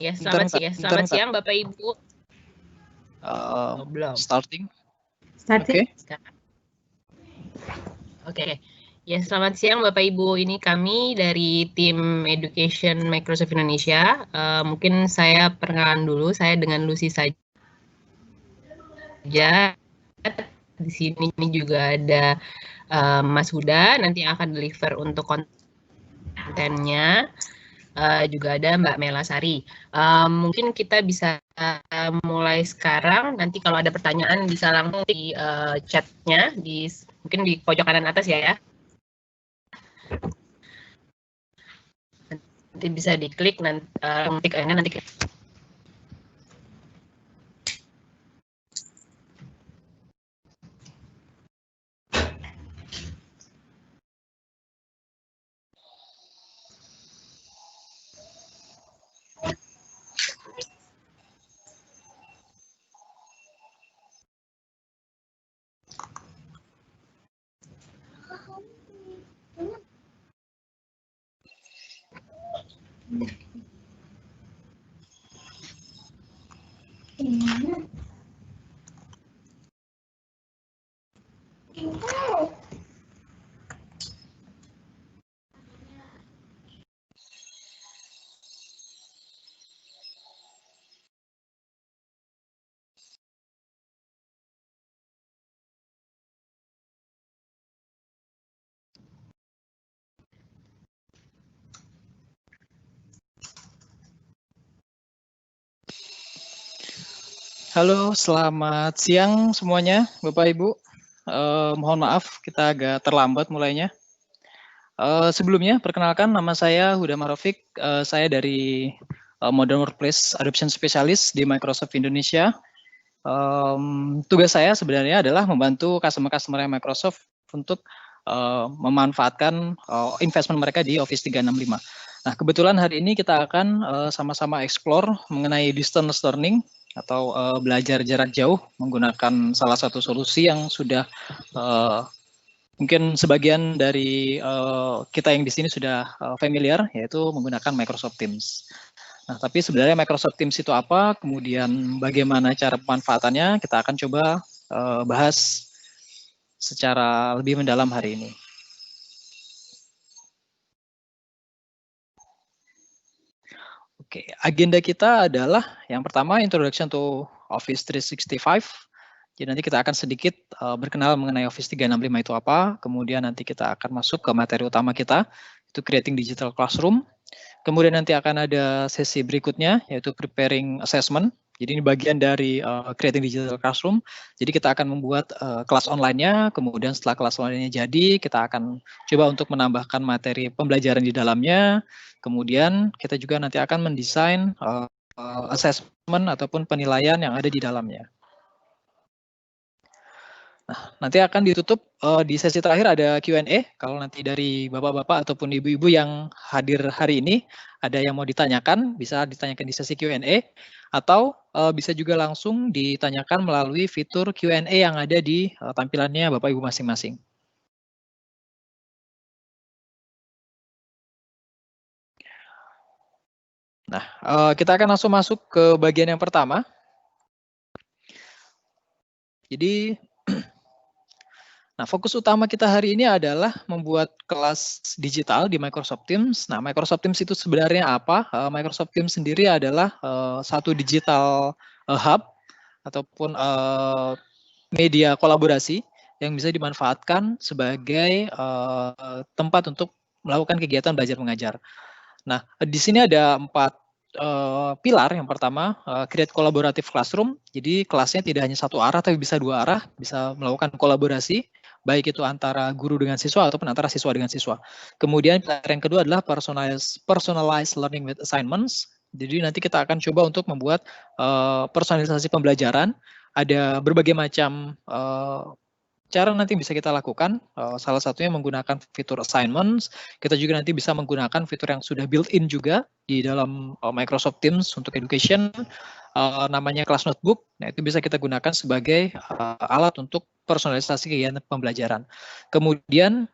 Ya, selamat siang Bapak Ibu. Belum. Starting. Oke. Ya, selamat siang Bapak Ibu. Ini kami dari tim Education Microsoft Indonesia. Mungkin saya perkenalan dulu. Saya dengan Lucy saja. Di sini juga ada Mas Huda. Nanti akan deliver untuk kontennya. Juga ada Mbak Mela Sari. Mungkin kita bisa mulai sekarang. Nanti kalau ada pertanyaan bisa langsung di chatnya, mungkin di pojok kanan atas ya. Nanti bisa diklik, nanti Halo, selamat siang semuanya, Bapak Ibu. Mohon maaf, kita agak terlambat mulainya. Sebelumnya, perkenalkan nama saya Huda Marofik. Saya dari Modern Workplace Adoption Specialist di Microsoft Indonesia. Tugas saya sebenarnya adalah membantu customer-customer Microsoft untuk memanfaatkan investment mereka di Office 365. Nah, kebetulan hari ini kita akan sama-sama explore mengenai distance learning atau belajar jarak jauh menggunakan salah satu solusi yang sudah mungkin sebagian dari kita yang di sini sudah familiar, yaitu menggunakan Microsoft Teams. Nah, tapi sebenarnya Microsoft Teams itu apa, kemudian bagaimana cara pemanfaatannya, kita akan coba bahas secara lebih mendalam hari ini. Oke, agenda kita adalah yang pertama Introduction to Office 365. Jadi nanti kita akan sedikit berkenal mengenai Office 365 itu apa, kemudian nanti kita akan masuk ke materi utama kita, itu Creating Digital Classroom. Kemudian nanti akan ada sesi berikutnya, yaitu Preparing Assessment. Jadi ini bagian dari Creating Digital Classroom. Jadi kita akan membuat kelas online-nya, kemudian setelah kelas online-nya jadi, kita akan coba untuk menambahkan materi pembelajaran di dalamnya. Kemudian kita juga nanti akan mendesain assessment ataupun penilaian yang ada di dalamnya. Nah, nanti akan ditutup di sesi terakhir ada Q&A. Kalau nanti dari bapak-bapak ataupun ibu-ibu yang hadir hari ini, ada yang mau ditanyakan, bisa ditanyakan di sesi Q&A, atau bisa juga langsung ditanyakan melalui fitur Q&A yang ada di tampilannya Bapak Ibu masing-masing. Nah, kita akan langsung masuk ke bagian yang pertama. Jadi, nah, fokus utama kita hari ini adalah membuat kelas digital di Microsoft Teams. Nah, Microsoft Teams itu sebenarnya apa? Microsoft Teams sendiri adalah satu digital hub ataupun media kolaborasi yang bisa dimanfaatkan sebagai tempat untuk melakukan kegiatan belajar mengajar. Nah, di sini ada 4 pilar. Yang pertama, create collaborative classroom. Jadi kelasnya tidak hanya satu arah, tapi bisa dua arah, bisa melakukan kolaborasi, baik itu antara guru dengan siswa ataupun antara siswa dengan siswa. Kemudian pilar yang kedua adalah personalized learning with assignments. Jadi nanti kita akan coba untuk membuat personalisasi pembelajaran. Ada berbagai macam cara nanti bisa kita lakukan, salah satunya menggunakan fitur assignments. Kita juga nanti bisa menggunakan fitur yang sudah built-in juga di dalam Microsoft Teams untuk education, namanya Class Notebook. Nah, itu bisa kita gunakan sebagai alat untuk personalisasi kegiatan pembelajaran. Kemudian,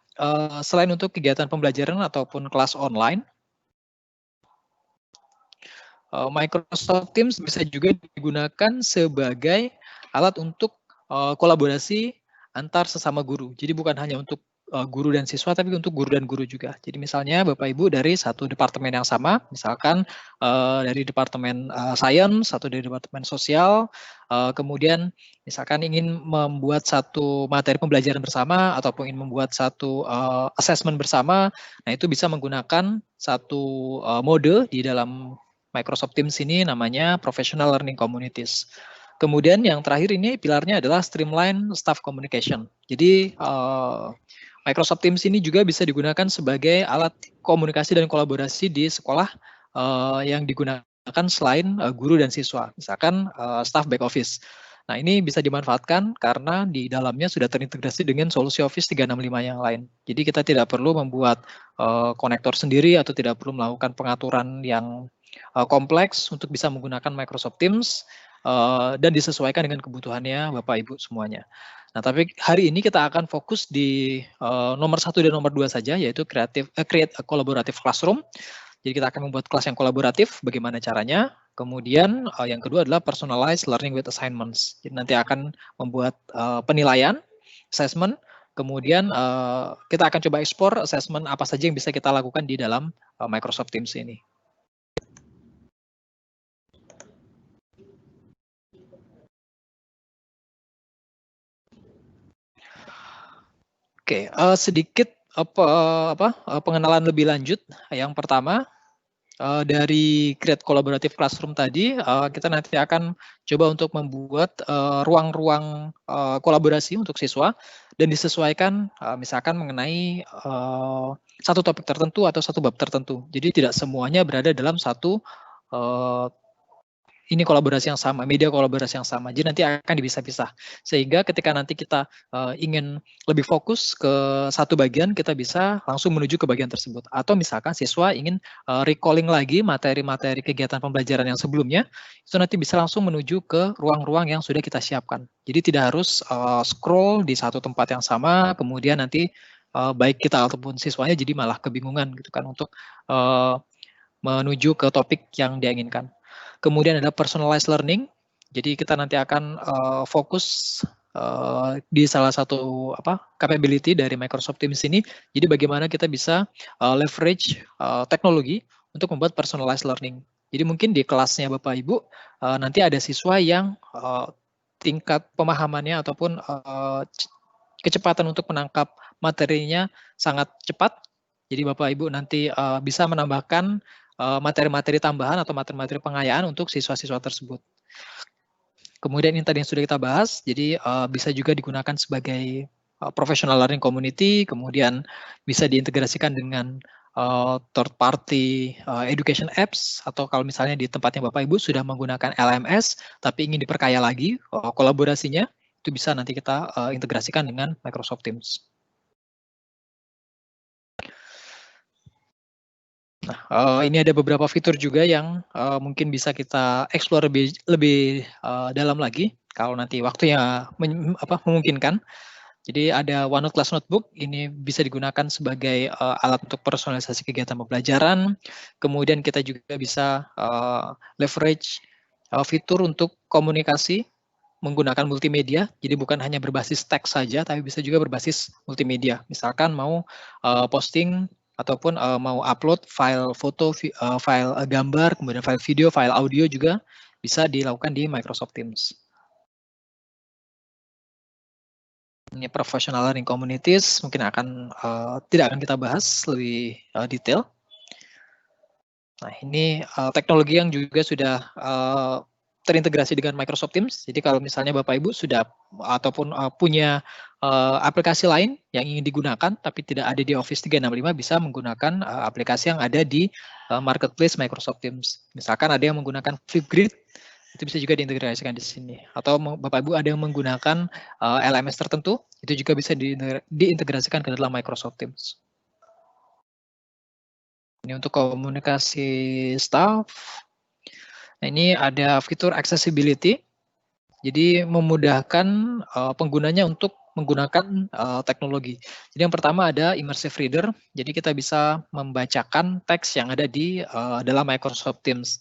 selain untuk kegiatan pembelajaran ataupun kelas online, Microsoft Teams bisa juga digunakan sebagai alat untuk kolaborasi antar sesama guru. Jadi bukan hanya untuk guru dan siswa, tapi untuk guru dan guru juga. Jadi misalnya Bapak Ibu dari satu departemen yang sama, misalkan dari departemen sains, satu dari departemen sosial, kemudian misalkan ingin membuat satu materi pembelajaran bersama ataupun ingin membuat satu assessment bersama, nah itu bisa menggunakan satu mode di dalam Microsoft Teams ini namanya Professional Learning Communities. Kemudian yang terakhir ini pilarnya adalah Streamline Staff Communication. Jadi Microsoft Teams ini juga bisa digunakan sebagai alat komunikasi dan kolaborasi di sekolah yang digunakan selain guru dan siswa, misalkan staff back office. Nah, ini bisa dimanfaatkan karena di dalamnya sudah terintegrasi dengan solusi Office 365 yang lain. Jadi kita tidak perlu membuat konektor sendiri atau tidak perlu melakukan pengaturan yang kompleks untuk bisa menggunakan Microsoft Teams dan disesuaikan dengan kebutuhannya Bapak Ibu semuanya. Nah, tapi hari ini kita akan fokus di nomor 1 dan nomor 2 saja, yaitu create a collaborative classroom. Jadi kita akan membuat kelas yang kolaboratif, bagaimana caranya. Kemudian yang kedua adalah personalized learning with assignments. Jadi nanti akan membuat penilaian, assessment, kemudian kita akan coba ekspor assessment apa saja yang bisa kita lakukan di dalam Microsoft Teams ini. Oke, sedikit pengenalan lebih lanjut. Yang pertama, dari Create Collaborative Classroom tadi, kita nanti akan coba untuk membuat ruang-ruang kolaborasi untuk siswa dan disesuaikan misalkan mengenai satu topik tertentu atau satu bab tertentu. Jadi tidak semuanya berada dalam satu ini kolaborasi yang sama, media kolaborasi yang sama. Jadi nanti akan dipisah-pisah. Sehingga ketika nanti kita ingin lebih fokus ke satu bagian, kita bisa langsung menuju ke bagian tersebut. Atau misalkan siswa ingin recalling lagi materi-materi kegiatan pembelajaran yang sebelumnya, itu nanti bisa langsung menuju ke ruang-ruang yang sudah kita siapkan. Jadi tidak harus scroll di satu tempat yang sama, kemudian nanti baik kita ataupun siswanya jadi malah kebingungan gitu kan untuk menuju ke topik yang dia inginkan. Kemudian ada personalized learning. Jadi kita nanti akan fokus di salah satu capability dari Microsoft Teams ini. Jadi bagaimana kita bisa leverage teknologi untuk membuat personalized learning. Jadi mungkin di kelasnya Bapak Ibu nanti ada siswa yang tingkat pemahamannya ataupun kecepatan untuk menangkap materinya sangat cepat. Jadi Bapak Ibu nanti bisa menambahkan materi-materi tambahan atau materi-materi pengayaan untuk siswa-siswa tersebut. Kemudian ini tadi yang sudah kita bahas, jadi bisa juga digunakan sebagai professional learning community, kemudian bisa diintegrasikan dengan third party education apps, atau kalau misalnya di tempatnya Bapak Ibu sudah menggunakan LMS, tapi ingin diperkaya lagi kolaborasinya, itu bisa nanti kita integrasikan dengan Microsoft Teams. Nah, ini ada beberapa fitur juga yang mungkin bisa kita explore lebih dalam lagi kalau nanti waktunya memungkinkan. Jadi ada OneNote Class Notebook, ini bisa digunakan sebagai alat untuk personalisasi kegiatan pembelajaran. Kemudian kita juga bisa leverage fitur untuk komunikasi menggunakan multimedia. Jadi bukan hanya berbasis teks saja, tapi bisa juga berbasis multimedia. Misalkan mau posting ataupun mau upload file foto, file gambar, kemudian file video, file audio juga bisa dilakukan di Microsoft Teams. Ini professional learning communities mungkin tidak akan kita bahas lebih detail. Nah, ini teknologi yang juga sudah terintegrasi dengan Microsoft Teams. Jadi kalau misalnya Bapak Ibu sudah ataupun punya aplikasi lain yang ingin digunakan tapi tidak ada di Office 365, bisa menggunakan aplikasi yang ada di marketplace Microsoft Teams. Misalkan ada yang menggunakan Flipgrid, itu bisa juga diintegrasikan di sini. Atau Bapak Ibu ada yang menggunakan LMS tertentu, itu juga bisa diintegrasikan ke dalam Microsoft Teams. Ini untuk komunikasi staff. Nah, ini ada fitur accessibility, jadi memudahkan penggunanya untuk menggunakan teknologi. Jadi yang pertama ada immersive reader, jadi kita bisa membacakan teks yang ada di dalam Microsoft Teams.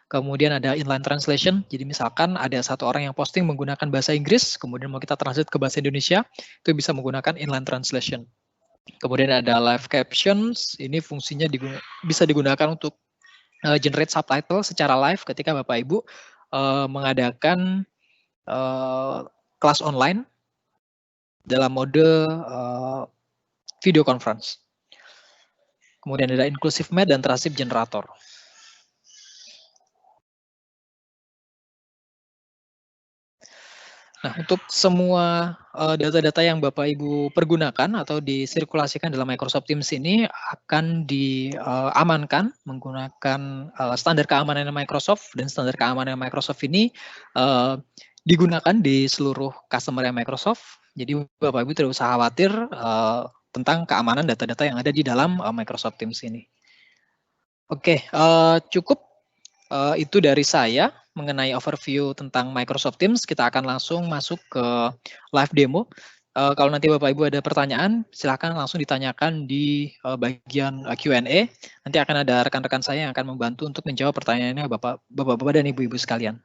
Kemudian ada inline translation, jadi misalkan ada satu orang yang posting menggunakan bahasa Inggris, kemudian mau kita translate ke bahasa Indonesia, itu bisa menggunakan inline translation. Kemudian ada live captions, ini fungsinya bisa digunakan untuk generate subtitle secara live ketika Bapak Ibu mengadakan kelas online dalam mode video conference. Kemudian ada inclusive math dan transcript generator. Nah, untuk semua data-data yang Bapak Ibu pergunakan atau disirkulasikan dalam Microsoft Teams ini akan diamankan menggunakan standar keamanan Microsoft, dan standar keamanan Microsoft ini digunakan di seluruh customer Microsoft. Jadi Bapak Ibu tidak usah khawatir tentang keamanan data-data yang ada di dalam Microsoft Teams ini. Oke, cukup itu dari saya mengenai overview tentang Microsoft Teams. Kita akan langsung masuk ke live demo. Kalau nanti Bapak Ibu ada pertanyaan, silakan langsung ditanyakan di bagian Q&A. Nanti akan ada rekan-rekan saya yang akan membantu untuk menjawab pertanyaannya Bapak-Bapak dan Ibu-Ibu sekalian.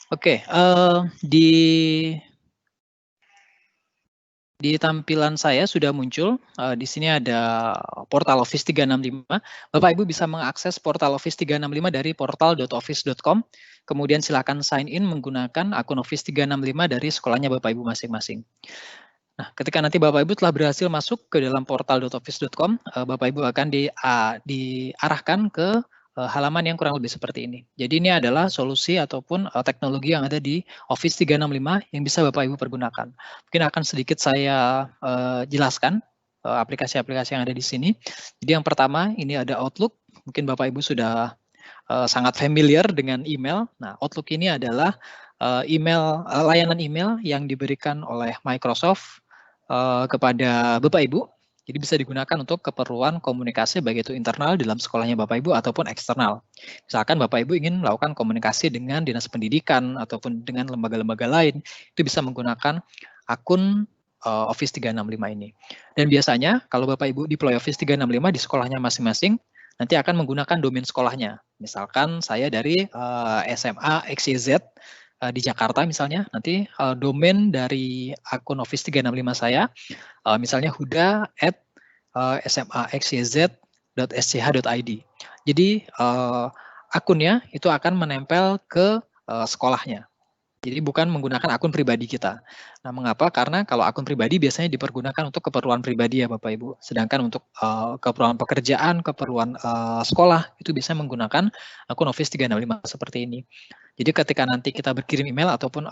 Oke, di tampilan saya sudah muncul, di sini ada portal Office 365. Bapak Ibu bisa mengakses portal Office 365 dari portal.office.com. Kemudian silakan sign in menggunakan akun Office 365 dari sekolahnya Bapak Ibu masing-masing. Nah, ketika nanti Bapak Ibu telah berhasil masuk ke dalam portal.office.com, Bapak Ibu akan diarahkan ke halaman yang kurang lebih seperti ini. Jadi ini adalah solusi ataupun teknologi yang ada di Office 365 yang bisa Bapak Ibu pergunakan. Mungkin akan sedikit saya jelaskan aplikasi-aplikasi yang ada di sini. Jadi yang pertama ini ada Outlook. Mungkin Bapak Ibu sudah sangat familiar dengan email. Nah, Outlook ini adalah layanan email yang diberikan oleh Microsoft kepada Bapak Ibu. Jadi bisa digunakan untuk keperluan komunikasi baik itu internal dalam sekolahnya Bapak Ibu ataupun eksternal. Misalkan Bapak Ibu ingin melakukan komunikasi dengan dinas pendidikan ataupun dengan lembaga-lembaga lain, itu bisa menggunakan akun Office 365 ini. Dan biasanya kalau Bapak Ibu deploy Office 365 di sekolahnya masing-masing, nanti akan menggunakan domain sekolahnya. Misalkan saya dari SMA XYZ di Jakarta misalnya, nanti domain dari akun Office 365 saya, misalnya huda@smaxyz.sch.id. Jadi akunnya itu akan menempel ke sekolahnya. Jadi bukan menggunakan akun pribadi kita. Nah, mengapa? Karena kalau akun pribadi biasanya dipergunakan untuk keperluan pribadi ya Bapak Ibu. Sedangkan untuk keperluan pekerjaan, keperluan sekolah, itu bisa menggunakan akun Office 365 seperti ini. Jadi ketika nanti kita berkirim email ataupun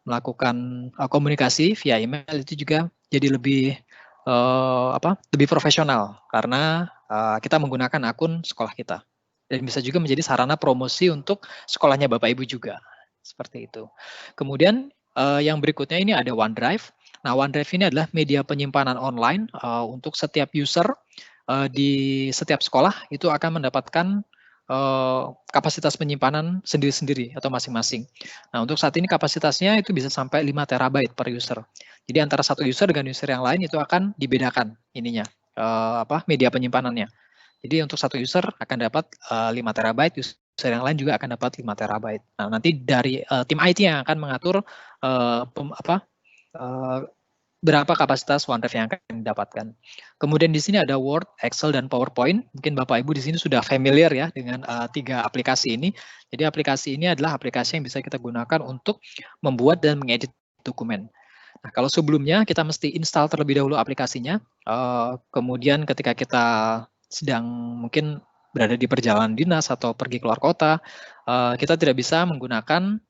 melakukan komunikasi via email, itu juga jadi lebih profesional karena kita menggunakan akun sekolah kita. Dan bisa juga menjadi sarana promosi untuk sekolahnya Bapak Ibu juga. Seperti itu. Kemudian yang berikutnya ini ada OneDrive. Nah, OneDrive ini adalah media penyimpanan online untuk setiap user di setiap sekolah itu akan mendapatkan kapasitas penyimpanan sendiri-sendiri atau masing-masing. Nah, untuk saat ini kapasitasnya itu bisa sampai 5 terabyte per user. Jadi antara satu user dengan user yang lain itu akan dibedakan ininya, media penyimpanannya. Jadi untuk satu user akan dapat 5 terabyte, user yang lain juga akan dapat 5 terabyte. Nah, nanti dari tim IT yang akan mengatur berapa kapasitas OneDrive yang akan didapatkan. Kemudian di sini ada Word, Excel, dan PowerPoint. Mungkin Bapak Ibu di sini sudah familiar ya dengan 3 aplikasi ini. Jadi aplikasi ini adalah aplikasi yang bisa kita gunakan untuk membuat dan mengedit dokumen. Nah, kalau sebelumnya kita mesti install terlebih dahulu aplikasinya. Kemudian ketika kita sedang mungkin berada di perjalanan dinas atau pergi keluar kota, kita tidak bisa menggunakan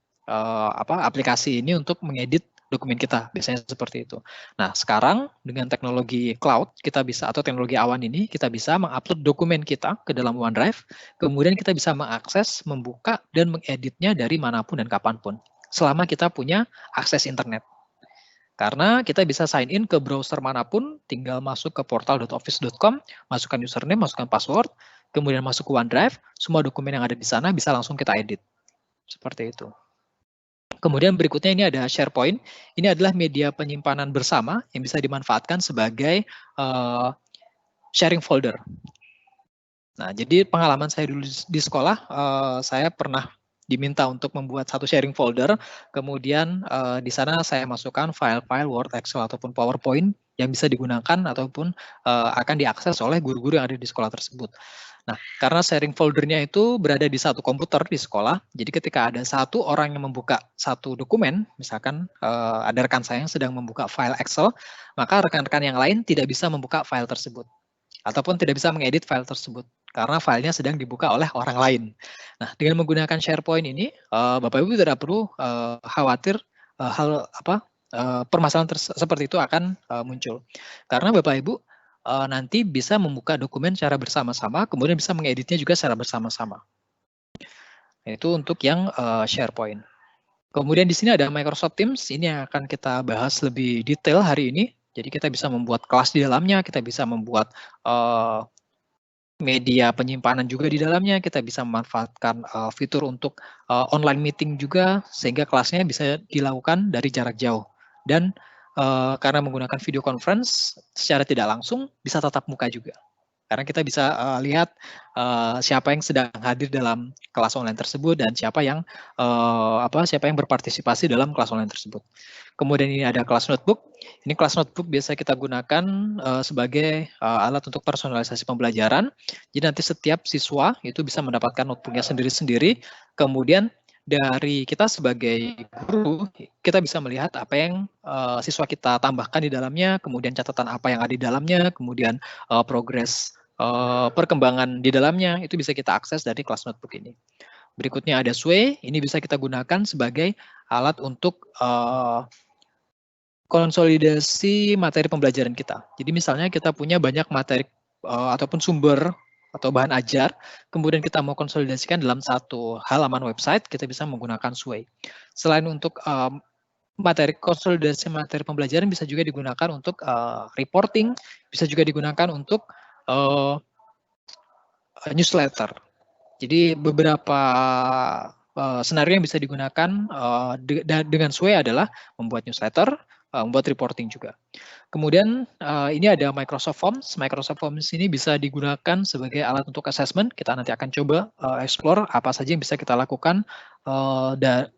aplikasi ini untuk mengedit dokumen kita, biasanya seperti itu. Nah, sekarang dengan teknologi cloud, kita bisa, atau teknologi awan ini, kita bisa mengupload dokumen kita ke dalam OneDrive, kemudian kita bisa mengakses, membuka, dan mengeditnya dari manapun dan kapanpun, selama kita punya akses internet. Karena kita bisa sign in ke browser manapun, tinggal masuk ke portal.office.com, masukkan username, masukkan password, kemudian masuk ke OneDrive, semua dokumen yang ada di sana bisa langsung kita edit. Seperti itu. Kemudian berikutnya ini ada SharePoint. Ini adalah media penyimpanan bersama yang bisa dimanfaatkan sebagai sharing folder. Nah, jadi pengalaman saya dulu di sekolah, saya pernah diminta untuk membuat satu sharing folder, kemudian di sana saya masukkan file-file Word, Excel, ataupun PowerPoint yang bisa digunakan ataupun akan diakses oleh guru-guru yang ada di sekolah tersebut. Nah, karena sharing foldernya itu berada di satu komputer di sekolah, jadi ketika ada satu orang yang membuka satu dokumen, misalkan ada rekan saya yang sedang membuka file Excel, maka rekan-rekan yang lain tidak bisa membuka file tersebut, ataupun tidak bisa mengedit file tersebut, karena filenya sedang dibuka oleh orang lain. Nah, dengan menggunakan SharePoint ini, Bapak Ibu tidak perlu khawatir permasalahan seperti itu akan muncul, karena Bapak Ibu nanti bisa membuka dokumen secara bersama-sama, kemudian bisa mengeditnya juga secara bersama-sama. Itu untuk yang SharePoint. Kemudian di sini ada Microsoft Teams, ini yang akan kita bahas lebih detail hari ini. Jadi kita bisa membuat kelas di dalamnya, kita bisa membuat media penyimpanan juga di dalamnya, kita bisa memanfaatkan fitur untuk online meeting juga, sehingga kelasnya bisa dilakukan dari jarak jauh. Dan karena menggunakan video conference secara tidak langsung bisa tatap muka juga, karena kita bisa lihat siapa yang sedang hadir dalam kelas online tersebut dan siapa yang berpartisipasi dalam kelas online tersebut. Kemudian ini ada kelas notebook. Ini kelas notebook biasa kita gunakan sebagai alat untuk personalisasi pembelajaran. Jadi nanti setiap siswa itu bisa mendapatkan notebooknya sendiri-sendiri. Kemudian dari kita sebagai guru, kita bisa melihat apa yang siswa kita tambahkan di dalamnya, kemudian catatan apa yang ada di dalamnya, kemudian progres perkembangan di dalamnya, itu bisa kita akses dari kelas notebook ini. Berikutnya ada Sway, ini bisa kita gunakan sebagai alat untuk konsolidasi materi pembelajaran kita. Jadi misalnya kita punya banyak materi ataupun sumber atau bahan ajar, kemudian kita mau konsolidasikan dalam satu halaman website, kita bisa menggunakan Sway. Selain untuk konsolidasi materi pembelajaran bisa juga digunakan untuk reporting, bisa juga digunakan untuk newsletter. Jadi beberapa senario yang bisa digunakan dengan Sway adalah membuat newsletter, membuat reporting juga. Kemudian ini ada Microsoft Forms. Microsoft Forms ini bisa digunakan sebagai alat untuk assessment. Kita nanti akan coba explore apa saja yang bisa kita lakukan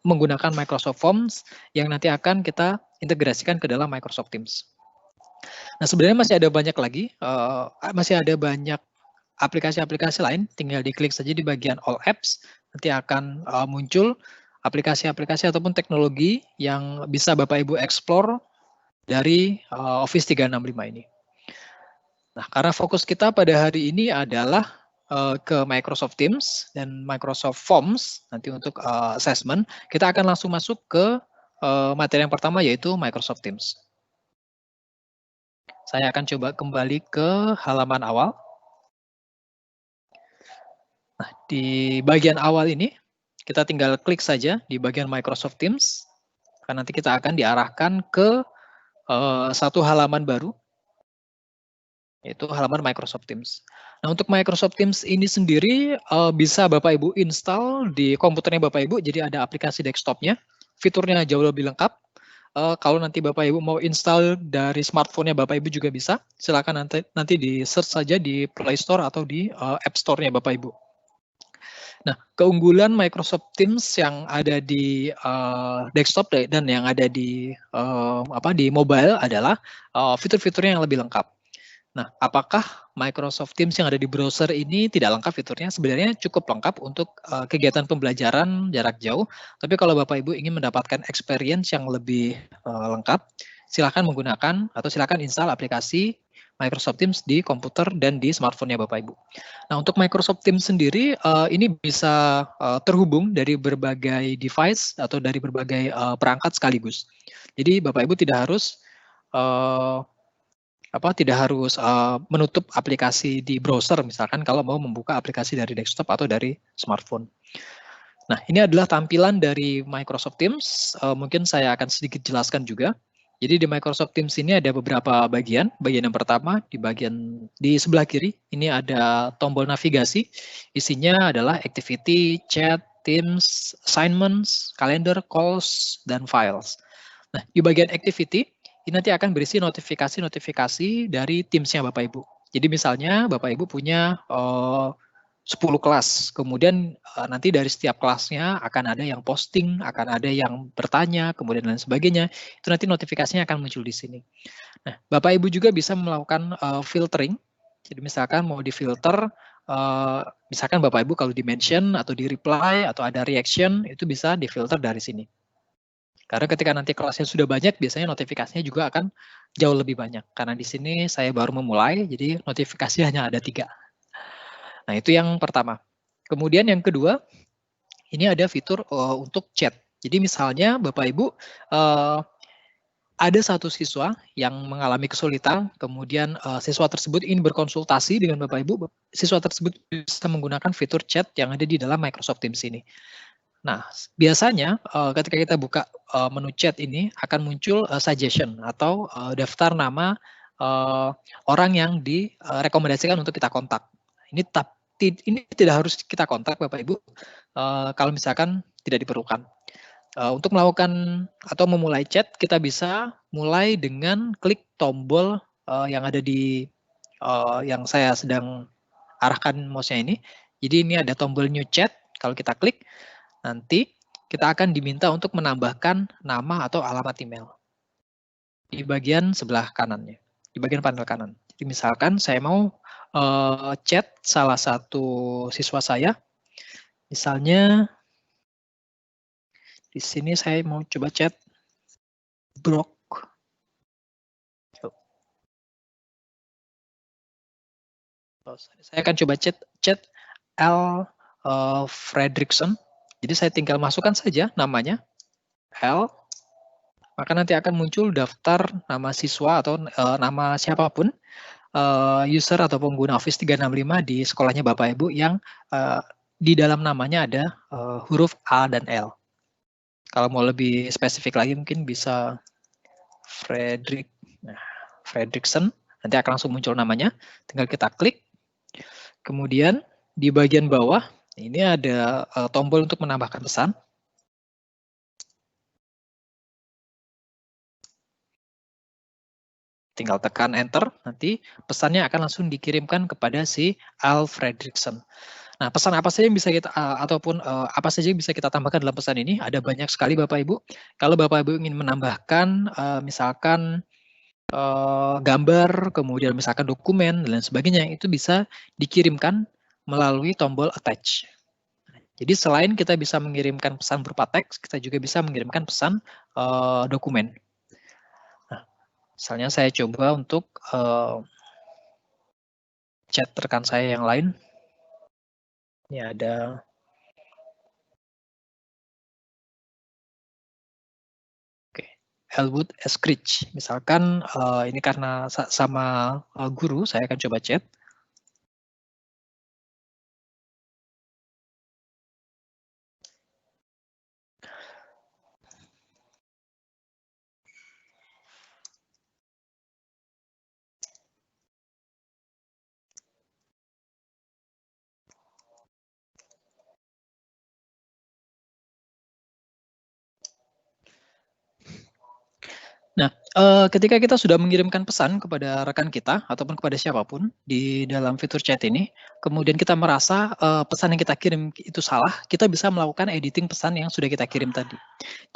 menggunakan Microsoft Forms yang nanti akan kita integrasikan ke dalam Microsoft Teams. Nah, sebenarnya masih ada banyak lagi, masih ada banyak aplikasi-aplikasi lain. Tinggal diklik saja di bagian All Apps, nanti akan muncul aplikasi-aplikasi ataupun teknologi yang bisa Bapak Ibu explore dari Office 365 ini. Nah, karena fokus kita pada hari ini adalah ke Microsoft Teams dan Microsoft Forms, nanti untuk assessment, kita akan langsung masuk ke materi yang pertama, yaitu Microsoft Teams. Saya akan coba kembali ke halaman awal. Nah, di bagian awal ini, kita tinggal klik saja di bagian Microsoft Teams, karena nanti kita akan diarahkan ke satu halaman baru, yaitu halaman Microsoft Teams. Nah, untuk Microsoft Teams ini sendiri bisa Bapak Ibu install di komputernya Bapak Ibu, jadi ada aplikasi desktopnya, fiturnya jauh lebih lengkap. Kalau nanti Bapak Ibu mau install dari smartphone-nya Bapak Ibu juga bisa, silakan nanti di search saja di Play Store atau di App Store-nya Bapak Ibu. Nah, keunggulan Microsoft Teams yang ada di desktop dan yang ada di mobile adalah fitur-fiturnya yang lebih lengkap. Nah, apakah Microsoft Teams yang ada di browser ini tidak lengkap fiturnya? Sebenarnya cukup lengkap untuk kegiatan pembelajaran jarak jauh. Tapi kalau Bapak Ibu ingin mendapatkan experience yang lebih lengkap, silakan menggunakan atau silakan install aplikasi Microsoft Teams di komputer dan di smartphone-nya Bapak Ibu. Nah, untuk Microsoft Teams sendiri ini bisa terhubung dari berbagai device atau dari berbagai perangkat sekaligus. Jadi Bapak Ibu tidak harus menutup aplikasi di browser misalkan kalau mau membuka aplikasi dari desktop atau dari smartphone. Nah, ini adalah tampilan dari Microsoft Teams. Mungkin saya akan sedikit jelaskan juga. Jadi di Microsoft Teams ini ada beberapa bagian. Bagian yang pertama di sebelah kiri ini ada tombol navigasi. Isinya adalah activity, chat, Teams, assignments, calendar, calls, dan files. Nah, di bagian activity ini nanti akan berisi notifikasi-notifikasi dari Teams-nya Bapak Ibu. Jadi misalnya Bapak Ibu punya 10 kelas, kemudian nanti dari setiap kelasnya akan ada yang posting, akan ada yang bertanya, kemudian lain sebagainya. Itu nanti notifikasinya akan muncul di sini. Nah, Bapak Ibu juga bisa melakukan filtering. Jadi misalkan mau difilter, misalkan Bapak Ibu kalau di mention atau di reply atau ada reaction, itu bisa difilter dari sini. Karena ketika nanti kelasnya sudah banyak, biasanya notifikasinya juga akan jauh lebih banyak. Karena di sini saya baru memulai, jadi notifikasi hanya ada 3. Nah, itu yang pertama. Kemudian yang kedua, ini ada fitur untuk chat. Jadi misalnya Bapak Ibu ada satu siswa yang mengalami kesulitan, kemudian siswa tersebut ingin berkonsultasi dengan Bapak Ibu, siswa tersebut bisa menggunakan fitur chat yang ada di dalam Microsoft Teams ini. Nah, biasanya ketika kita buka menu chat ini akan muncul suggestion atau daftar nama orang yang direkomendasikan untuk kita kontak. Ini tidak harus kita kontak Bapak Ibu kalau misalkan tidak diperlukan. Untuk melakukan atau memulai chat, kita bisa mulai dengan klik tombol yang ada di yang saya sedang arahkan mouse-nya ini. Jadi ini ada tombol new chat, kalau kita klik, nanti kita akan diminta untuk menambahkan nama atau alamat email di bagian sebelah kanannya, di bagian panel kanan. Jadi misalkan saya mau chat salah satu siswa saya, misalnya di sini saya mau coba chat Brok. Saya akan coba chat L Fredrickson. Jadi saya tinggal masukkan saja namanya L, maka nanti akan muncul daftar nama siswa atau nama siapapun user atau pengguna Office 365 di sekolahnya Bapak Ibu yang di dalam namanya ada huruf A dan L. Kalau mau lebih spesifik lagi mungkin bisa Fredrickson, nanti akan langsung muncul namanya, tinggal kita klik. Kemudian di bagian bawah ini ada tombol untuk menambahkan pesan. Tinggal tekan enter, nanti pesannya akan langsung dikirimkan kepada si Al Fredrickson. Nah, pesan apa saja yang bisa kita ataupun apa saja yang bisa kita tambahkan dalam pesan ini? Ada banyak sekali Bapak Ibu. Kalau Bapak Ibu ingin menambahkan misalkan gambar, kemudian misalkan dokumen dan lain sebagainya, itu bisa dikirimkan melalui tombol attach. Jadi selain kita bisa mengirimkan pesan berupa teks, kita juga bisa mengirimkan pesan dokumen. Nah, misalnya saya coba untuk chat rekan saya yang lain. Ini ada Elwood Eskridge. Misalkan ini karena sama guru, saya akan coba chat. Nah, ketika kita sudah mengirimkan pesan kepada rekan kita ataupun kepada siapapun di dalam fitur chat ini, kemudian kita merasa pesan yang kita kirim itu salah, kita bisa melakukan editing pesan yang sudah kita kirim tadi.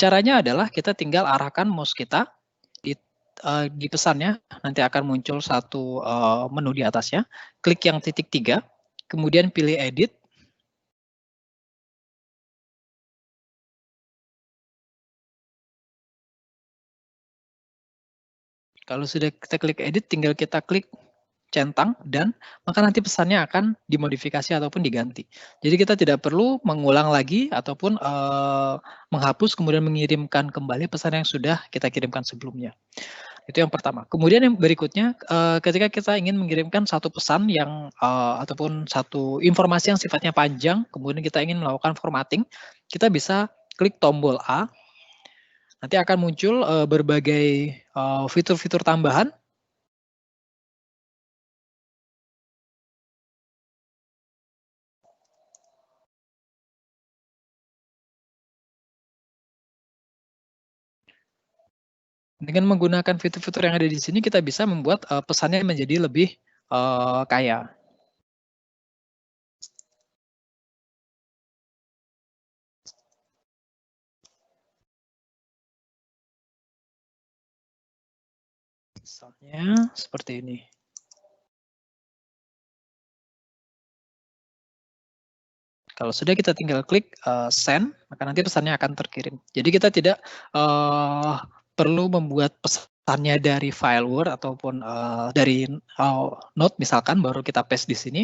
Caranya adalah kita tinggal arahkan mouse kita di pesannya, nanti akan muncul satu menu di atasnya, klik yang titik 3, kemudian pilih edit. Kalau sudah kita klik edit, tinggal kita klik centang, dan maka nanti pesannya akan dimodifikasi ataupun diganti. Jadi kita tidak perlu mengulang lagi ataupun menghapus kemudian mengirimkan kembali pesan yang sudah kita kirimkan sebelumnya. Itu yang pertama. Kemudian yang berikutnya, ketika kita ingin mengirimkan satu pesan yang ataupun satu informasi yang sifatnya panjang, kemudian kita ingin melakukan formatting, kita bisa klik tombol A. Nanti akan muncul berbagai fitur-fitur tambahan. Dengan menggunakan fitur-fitur yang ada di sini, kita bisa membuat pesannya menjadi lebih kaya. Misalnya seperti ini. Kalau sudah, kita tinggal klik send, maka nanti pesannya akan terkirim. Jadi kita tidak perlu membuat pesannya dari file Word ataupun dari Note misalkan, baru kita paste di sini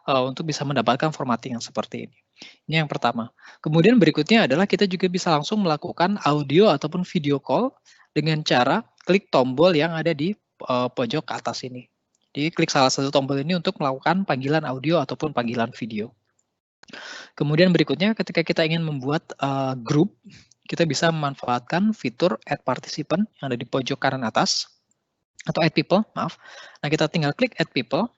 untuk bisa mendapatkan formatting yang seperti ini. Ini yang pertama. Kemudian berikutnya adalah kita juga bisa langsung melakukan audio ataupun video call dengan cara klik tombol yang ada di pojok atas ini. Jadi klik salah satu tombol ini untuk melakukan panggilan audio ataupun panggilan video. Kemudian berikutnya, ketika kita ingin membuat grup, kita bisa memanfaatkan fitur Add Participant yang ada di pojok kanan atas, atau Add People, maaf. Nah, kita tinggal klik Add People.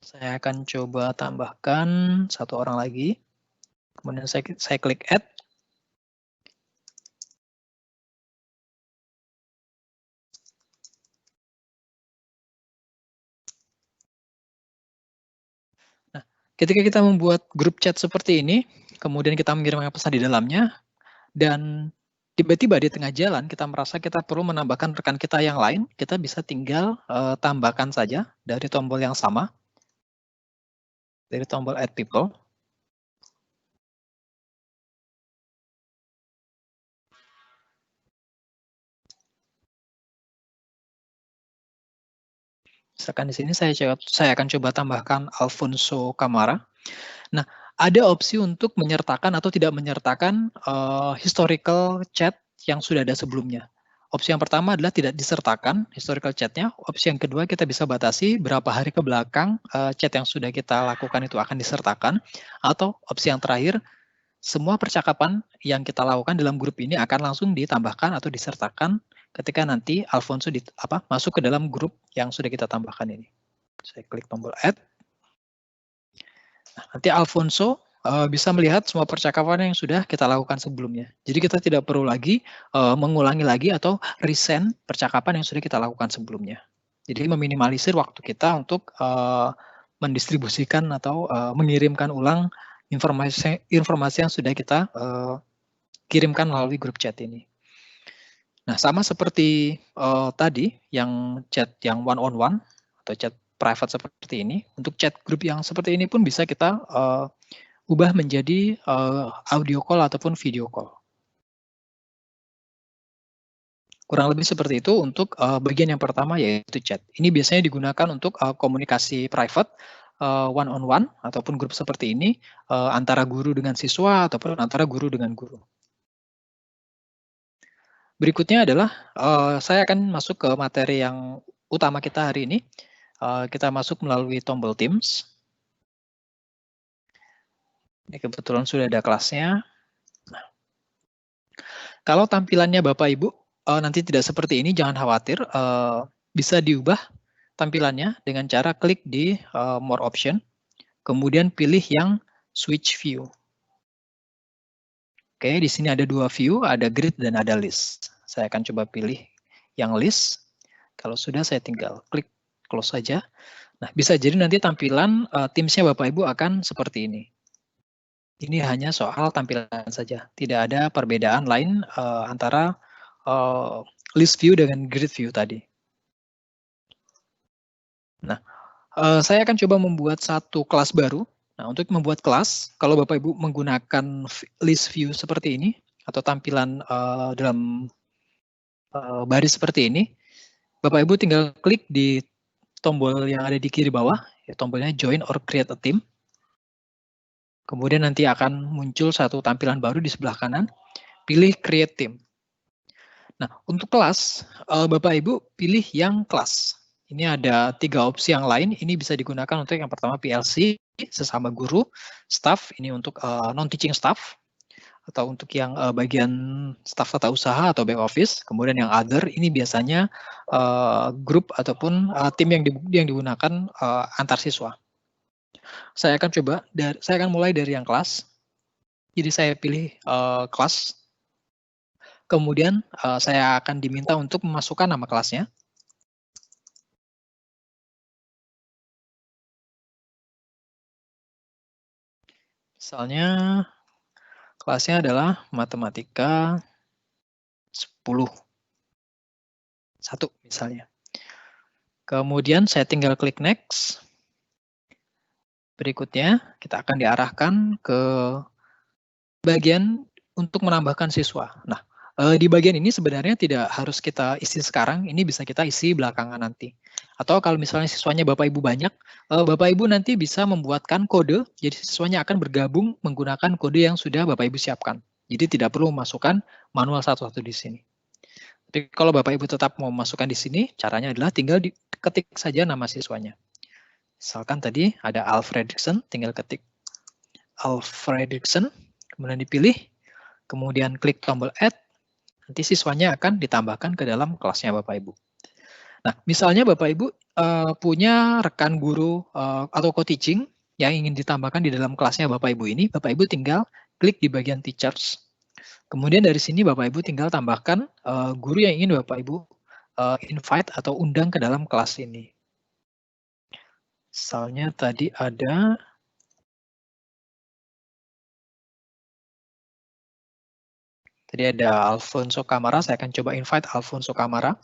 Saya akan coba tambahkan satu orang lagi. Kemudian saya klik Add. Ketika kita membuat grup chat seperti ini, kemudian kita mengirimkan pesan di dalamnya, dan tiba-tiba di tengah jalan kita merasa kita perlu menambahkan rekan kita yang lain, kita bisa tinggal tambahkan saja dari tombol yang sama, dari tombol Add People. Misalkan di sini saya akan coba tambahkan Alfonso Camara. Nah, ada opsi untuk menyertakan atau tidak menyertakan historical chat yang sudah ada sebelumnya. Opsi yang pertama adalah tidak disertakan historical chatnya. Opsi yang kedua, kita bisa batasi berapa hari ke belakang chat yang sudah kita lakukan itu akan disertakan. Atau opsi yang terakhir, semua percakapan yang kita lakukan dalam grup ini akan langsung ditambahkan atau disertakan ketika nanti Alfonso masuk ke dalam grup yang sudah kita tambahkan ini. Saya klik tombol Add. Nah, nanti Alfonso bisa melihat semua percakapan yang sudah kita lakukan sebelumnya. Jadi kita tidak perlu lagi mengulangi lagi atau resend percakapan yang sudah kita lakukan sebelumnya. Jadi meminimalisir waktu kita untuk mendistribusikan atau mengirimkan ulang informasi yang sudah kita kirimkan melalui grup chat ini. Nah, sama seperti tadi yang chat yang one-on-one atau chat private seperti ini, untuk chat grup yang seperti ini pun bisa kita ubah menjadi audio call ataupun video call. Kurang lebih seperti itu untuk bagian yang pertama, yaitu chat. Ini biasanya digunakan untuk komunikasi private, one-on-one ataupun grup seperti ini, antara guru dengan siswa ataupun antara guru dengan guru. Berikutnya adalah saya akan masuk ke materi yang utama kita hari ini. Kita masuk melalui tombol Teams. Ini kebetulan sudah ada kelasnya. Nah, kalau tampilannya Bapak Ibu nanti tidak seperti ini, jangan khawatir. Bisa diubah tampilannya dengan cara klik di More Option, kemudian pilih yang Switch View. Oke, di sini ada dua view, ada grid dan ada list. Saya akan coba pilih yang list. Kalau sudah, saya tinggal klik close saja. Nah, bisa jadi nanti tampilan Teams-nya Bapak Ibu akan seperti ini. Ini hanya soal tampilan saja. Tidak ada perbedaan lain antara list view dengan grid view tadi. Nah, saya akan coba membuat satu kelas baru. Nah, untuk membuat kelas, kalau Bapak Ibu menggunakan list view seperti ini, atau tampilan dalam baris seperti ini, Bapak Ibu tinggal klik di tombol yang ada di kiri bawah, ya, tombolnya Join or Create a Team. Kemudian nanti akan muncul satu tampilan baru di sebelah kanan, pilih Create Team. Nah, untuk kelas, Bapak Ibu pilih yang kelas. Ini ada 3 opsi yang lain, ini bisa digunakan untuk yang pertama PLC, sesama guru, staff, ini untuk non-teaching staff, atau untuk yang bagian staf tata usaha atau back office. Kemudian yang other ini biasanya grup ataupun tim yang digunakan antar siswa. Saya akan mulai dari yang kelas. Jadi saya pilih kelas. Kemudian saya akan diminta untuk memasukkan nama kelasnya. Misalnya kelasnya adalah matematika 10. 1 misalnya. Kemudian saya tinggal klik next. Berikutnya kita akan diarahkan ke bagian untuk menambahkan siswa. Nah, di bagian ini sebenarnya tidak harus kita isi sekarang, ini bisa kita isi belakangan nanti. Atau kalau misalnya siswanya Bapak Ibu banyak, Bapak Ibu nanti bisa membuatkan kode, jadi siswanya akan bergabung menggunakan kode yang sudah Bapak Ibu siapkan. Jadi tidak perlu memasukkan manual satu-satu di sini. Tapi kalau Bapak Ibu tetap mau memasukkan di sini, caranya adalah tinggal diketik saja nama siswanya. Misalkan tadi ada Alfredrickson, tinggal ketik Alfredrickson, kemudian dipilih, kemudian klik tombol add, nanti siswanya akan ditambahkan ke dalam kelasnya Bapak Ibu. Nah, misalnya Bapak Ibu punya rekan guru atau co-teaching yang ingin ditambahkan di dalam kelasnya Bapak Ibu ini, Bapak Ibu tinggal klik di bagian teachers. Kemudian dari sini Bapak Ibu tinggal tambahkan guru yang ingin Bapak Ibu invite atau undang ke dalam kelas ini. Misalnya tadi ada Alfonso Camara, saya akan coba invite Alfonso Camara.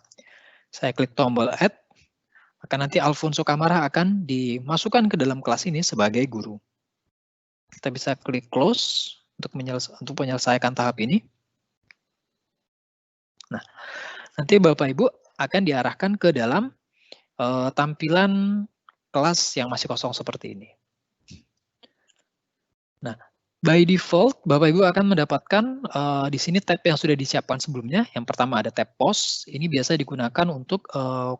Saya klik tombol add, maka nanti Alfonso Camara akan dimasukkan ke dalam kelas ini sebagai guru. Kita bisa klik close untuk menyelesaikan tahap ini. Nah, nanti Bapak Ibu akan diarahkan ke dalam tampilan kelas yang masih kosong seperti ini. Nah, by default, Bapak Ibu akan mendapatkan di sini tab yang sudah disiapkan sebelumnya. Yang pertama ada tab post, ini biasa digunakan untuk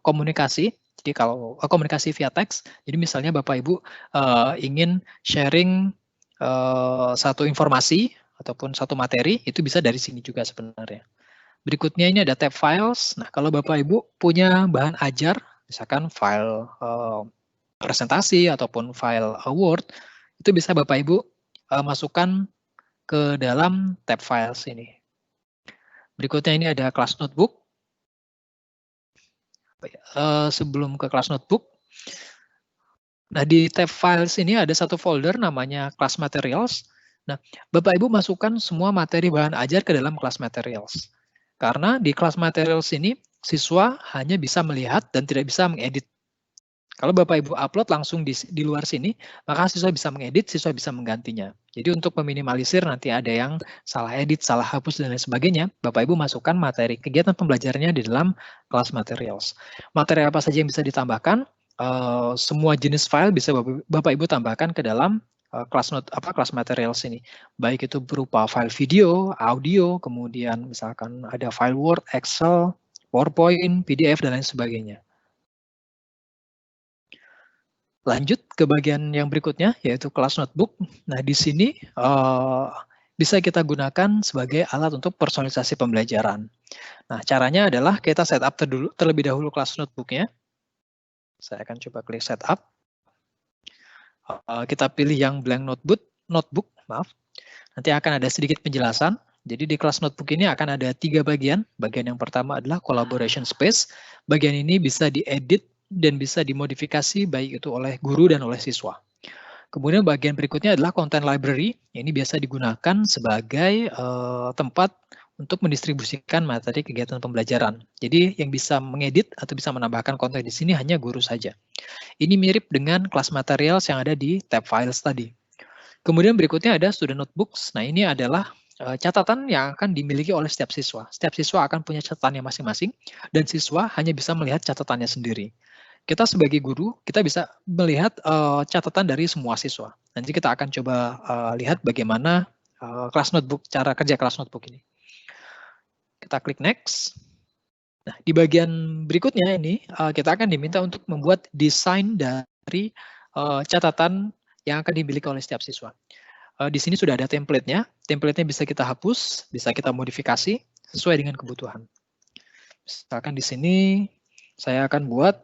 komunikasi. Jadi kalau komunikasi via teks, jadi misalnya Bapak Ibu ingin sharing satu informasi ataupun satu materi, itu bisa dari sini juga sebenarnya. Berikutnya ini ada tab files. Nah, kalau Bapak Ibu punya bahan ajar, misalkan file presentasi ataupun file Word, itu bisa Bapak Ibu masukkan ke dalam tab files ini. Berikutnya ini ada kelas notebook. Sebelum ke kelas notebook, nah di tab files ini ada satu folder namanya class materials. Nah, Bapak Ibu masukkan semua materi bahan ajar ke dalam class materials. Karena di class materials ini siswa hanya bisa melihat dan tidak bisa mengedit. Kalau Bapak Ibu upload langsung di luar sini, maka siswa bisa mengedit, siswa bisa menggantinya. Jadi untuk meminimalisir nanti ada yang salah edit, salah hapus, dan lain sebagainya, Bapak Ibu masukkan materi kegiatan pembelajarannya di dalam class materials. Materi apa saja yang bisa ditambahkan, semua jenis file bisa Bapak Ibu tambahkan ke dalam class materials ini. Baik itu berupa file video, audio, kemudian misalkan ada file Word, Excel, PowerPoint, PDF, dan lain sebagainya. Lanjut ke bagian yang berikutnya, yaitu kelas notebook. Nah, di sini bisa kita gunakan sebagai alat untuk personalisasi pembelajaran. Nah, caranya adalah kita setup terlebih dahulu kelas notebooknya. Saya akan coba klik setup. Kita pilih yang blank notebook, maaf. Nanti akan ada sedikit penjelasan. Jadi di kelas notebook ini akan ada 3 bagian. Bagian yang pertama adalah collaboration space. Bagian ini bisa diedit dan bisa dimodifikasi baik itu oleh guru dan oleh siswa. Kemudian bagian berikutnya adalah content library. Ini biasa digunakan sebagai tempat untuk mendistribusikan materi kegiatan pembelajaran. Jadi yang bisa mengedit atau bisa menambahkan konten di sini hanya guru saja. Ini mirip dengan kelas materials yang ada di tab files tadi. Kemudian berikutnya ada student notebooks. Nah, ini adalah catatan yang akan dimiliki oleh setiap siswa. Setiap siswa akan punya catatannya masing-masing, dan siswa hanya bisa melihat catatannya sendiri. Kita sebagai guru, kita bisa melihat catatan dari semua siswa. Nanti kita akan coba lihat bagaimana kelas notebook, cara kerja kelas notebook ini. Kita klik next. Nah, di bagian berikutnya ini kita akan diminta untuk membuat desain dari catatan yang akan dimiliki oleh setiap siswa. Di sini sudah ada template-nya. Template-nya bisa kita hapus, bisa kita modifikasi sesuai dengan kebutuhan. Misalkan di sini saya akan buat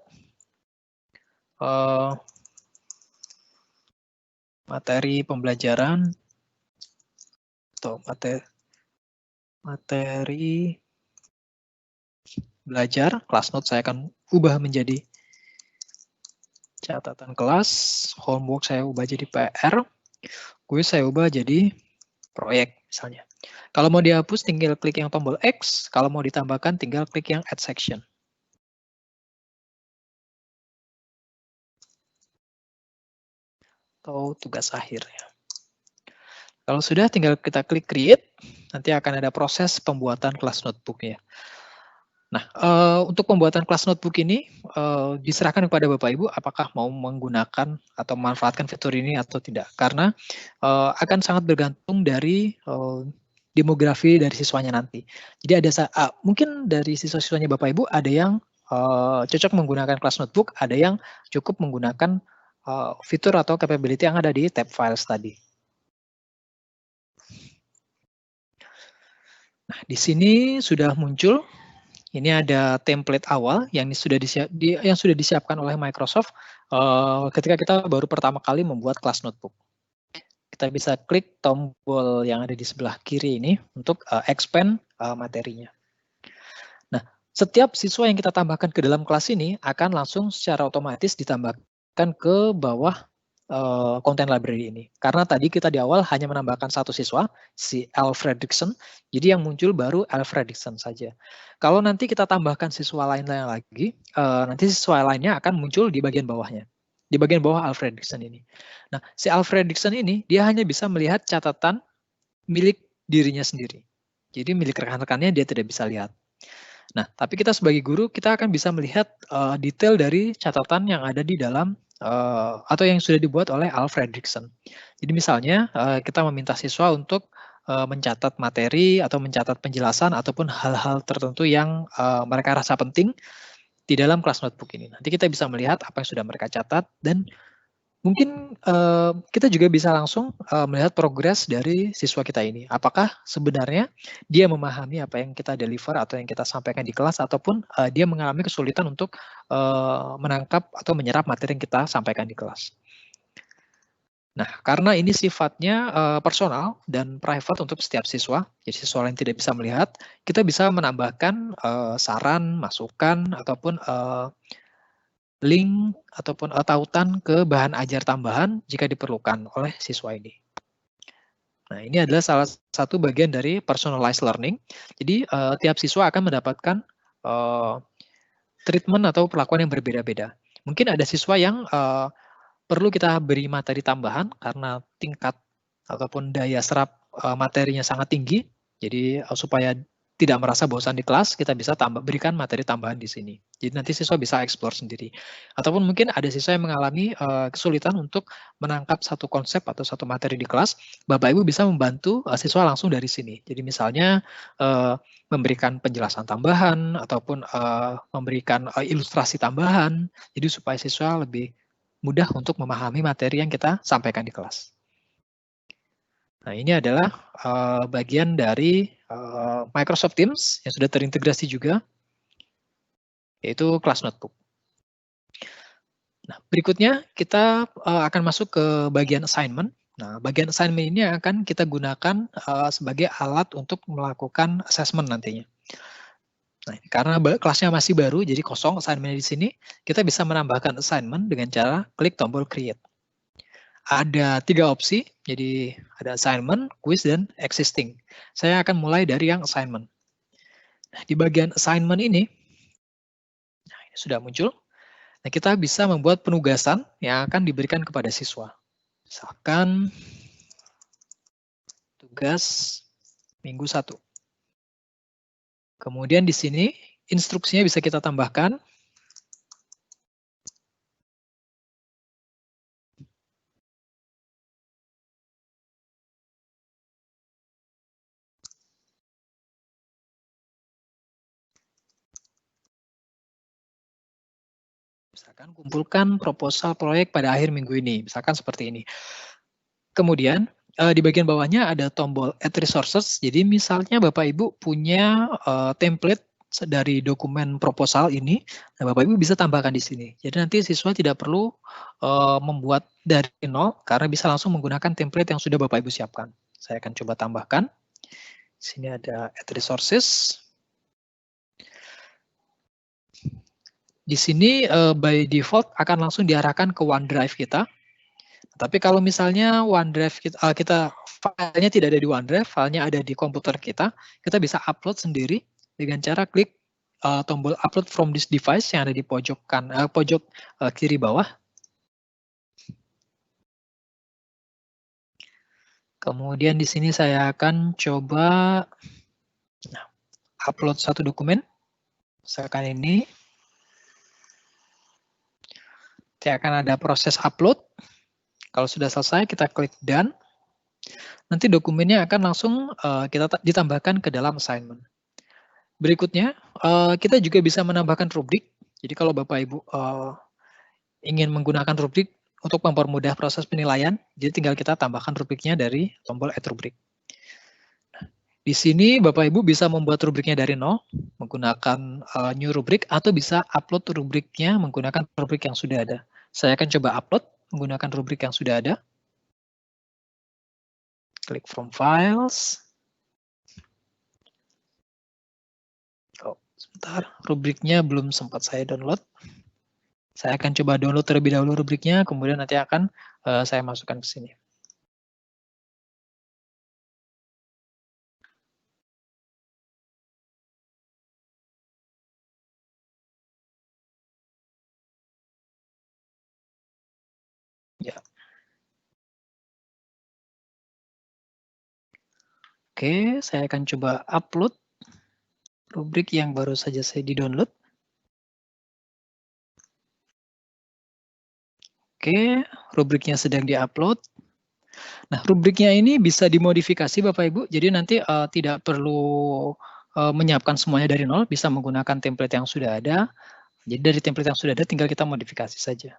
materi pembelajaran atau materi belajar. Class note saya akan ubah menjadi catatan kelas, homework saya ubah jadi PR, kuis saya ubah jadi proyek misalnya. Kalau mau dihapus tinggal klik yang tombol X, kalau mau ditambahkan tinggal klik yang add section. Atau tugas akhir ya. Kalau sudah tinggal kita klik create, nanti akan ada proses pembuatan kelas notebook ya. Nah, untuk pembuatan kelas notebook ini diserahkan kepada Bapak Ibu apakah mau menggunakan atau memanfaatkan fitur ini atau tidak. Karena akan sangat bergantung dari demografi dari siswanya nanti. Jadi ada mungkin dari siswa-siswanya Bapak Ibu ada yang cocok menggunakan kelas notebook, ada yang cukup menggunakan fitur atau capability yang ada di tab files tadi. Nah, di sini sudah muncul. Ini ada template awal yang sudah disiapkan oleh Microsoft ketika kita baru pertama kali membuat kelas notebook. Kita bisa klik tombol yang ada di sebelah kiri ini untuk expand materinya. Nah, setiap siswa yang kita tambahkan ke dalam kelas ini akan langsung secara otomatis ditambahkan ke bawah content library ini. Karena tadi kita di awal hanya menambahkan satu siswa, si L. Fredrickson, jadi yang muncul baru L. Fredrickson saja. Kalau nanti kita tambahkan siswa lain-lain lagi, nanti siswa lainnya akan muncul di bagian bawahnya. Di bagian bawah L. Fredrickson ini. Nah, si L. Fredrickson ini, dia hanya bisa melihat catatan milik dirinya sendiri. Jadi milik rekan-rekannya dia tidak bisa lihat. Nah, tapi kita sebagai guru, kita akan bisa melihat detail dari catatan yang ada di dalam atau yang sudah dibuat oleh Al Fredrickson. Jadi misalnya kita meminta siswa untuk mencatat materi atau mencatat penjelasan ataupun hal-hal tertentu yang mereka rasa penting di dalam kelas notebook ini. Nanti kita bisa melihat apa yang sudah mereka catat dan mungkin kita juga bisa langsung melihat progres dari siswa kita ini. Apakah sebenarnya dia memahami apa yang kita deliver atau yang kita sampaikan di kelas, ataupun dia mengalami kesulitan untuk menangkap atau menyerap materi yang kita sampaikan di kelas. Nah, karena ini sifatnya personal dan private untuk setiap siswa, jadi siswa lain tidak bisa melihat, kita bisa menambahkan saran, masukan, ataupun link ataupun tautan ke bahan ajar tambahan jika diperlukan oleh siswa ini. Nah, ini adalah salah satu bagian dari personalized learning. Jadi, tiap siswa akan mendapatkan treatment atau perlakuan yang berbeda-beda. Mungkin ada siswa yang perlu kita beri materi tambahan karena tingkat ataupun daya serap materinya sangat tinggi. Jadi, supaya tidak merasa bosan di kelas, kita bisa berikan materi tambahan di sini. Jadi nanti siswa bisa explore sendiri. Ataupun mungkin ada siswa yang mengalami kesulitan untuk menangkap satu konsep atau satu materi di kelas, Bapak Ibu bisa membantu siswa langsung dari sini. Jadi misalnya memberikan penjelasan tambahan, ataupun memberikan ilustrasi tambahan, jadi supaya siswa lebih mudah untuk memahami materi yang kita sampaikan di kelas. Nah, ini adalah bagian dari Microsoft Teams yang sudah terintegrasi juga, yaitu Class Notebook. Nah, berikutnya kita akan masuk ke bagian assignment. Nah, bagian assignment ini akan kita gunakan sebagai alat untuk melakukan assessment nantinya. Nah, karena kelasnya masih baru, jadi kosong assignment di sini, kita bisa menambahkan assignment dengan cara klik tombol Create. Ada 3 opsi, jadi ada assignment, quiz, dan existing. Saya akan mulai dari yang assignment. Nah, di bagian assignment ini, nah ini sudah muncul. Nah, kita bisa membuat penugasan yang akan diberikan kepada siswa. Misalkan tugas minggu 1. Kemudian di sini instruksinya bisa kita tambahkan. Misalkan kumpulkan proposal proyek pada akhir minggu ini, misalkan seperti ini. Kemudian di bagian bawahnya ada tombol Add Resources. Jadi misalnya Bapak Ibu punya template dari dokumen proposal ini, nah Bapak Ibu bisa tambahkan di sini. Jadi nanti siswa tidak perlu membuat dari nol, karena bisa langsung menggunakan template yang sudah Bapak Ibu siapkan. Saya akan coba tambahkan. Di sini ada Add Resources. Di sini by default akan langsung diarahkan ke OneDrive kita. Tapi kalau misalnya OneDrive kita filenya tidak ada di OneDrive, filenya ada di komputer kita bisa upload sendiri dengan cara klik tombol Upload from this device yang ada di pojok kiri bawah. Kemudian di sini saya akan coba upload satu dokumen. Misalkan ini. Nanti akan ada proses upload. Kalau sudah selesai, kita klik Done. Nanti dokumennya akan langsung kita ditambahkan ke dalam assignment. Berikutnya, kita juga bisa menambahkan rubrik. Jadi kalau Bapak Ibu ingin menggunakan rubrik untuk mempermudah proses penilaian, jadi tinggal kita tambahkan rubriknya dari tombol Add Rubrik. Di sini Bapak Ibu bisa membuat rubriknya dari nol, menggunakan new rubrik, atau bisa upload rubriknya menggunakan rubrik yang sudah ada. Saya akan coba upload menggunakan rubrik yang sudah ada. Klik from files. Oh, sebentar, rubriknya belum sempat saya download. Saya akan coba download terlebih dahulu rubriknya, kemudian nanti akan saya masukkan ke sini. Ya. Oke, saya akan coba upload rubrik yang baru saja saya di-download. Oke, rubriknya sedang di-upload. Nah, rubriknya ini bisa dimodifikasi Bapak Ibu, jadi nanti tidak perlu menyiapkan semuanya dari nol, bisa menggunakan template yang sudah ada. Jadi dari template yang sudah ada tinggal kita modifikasi saja.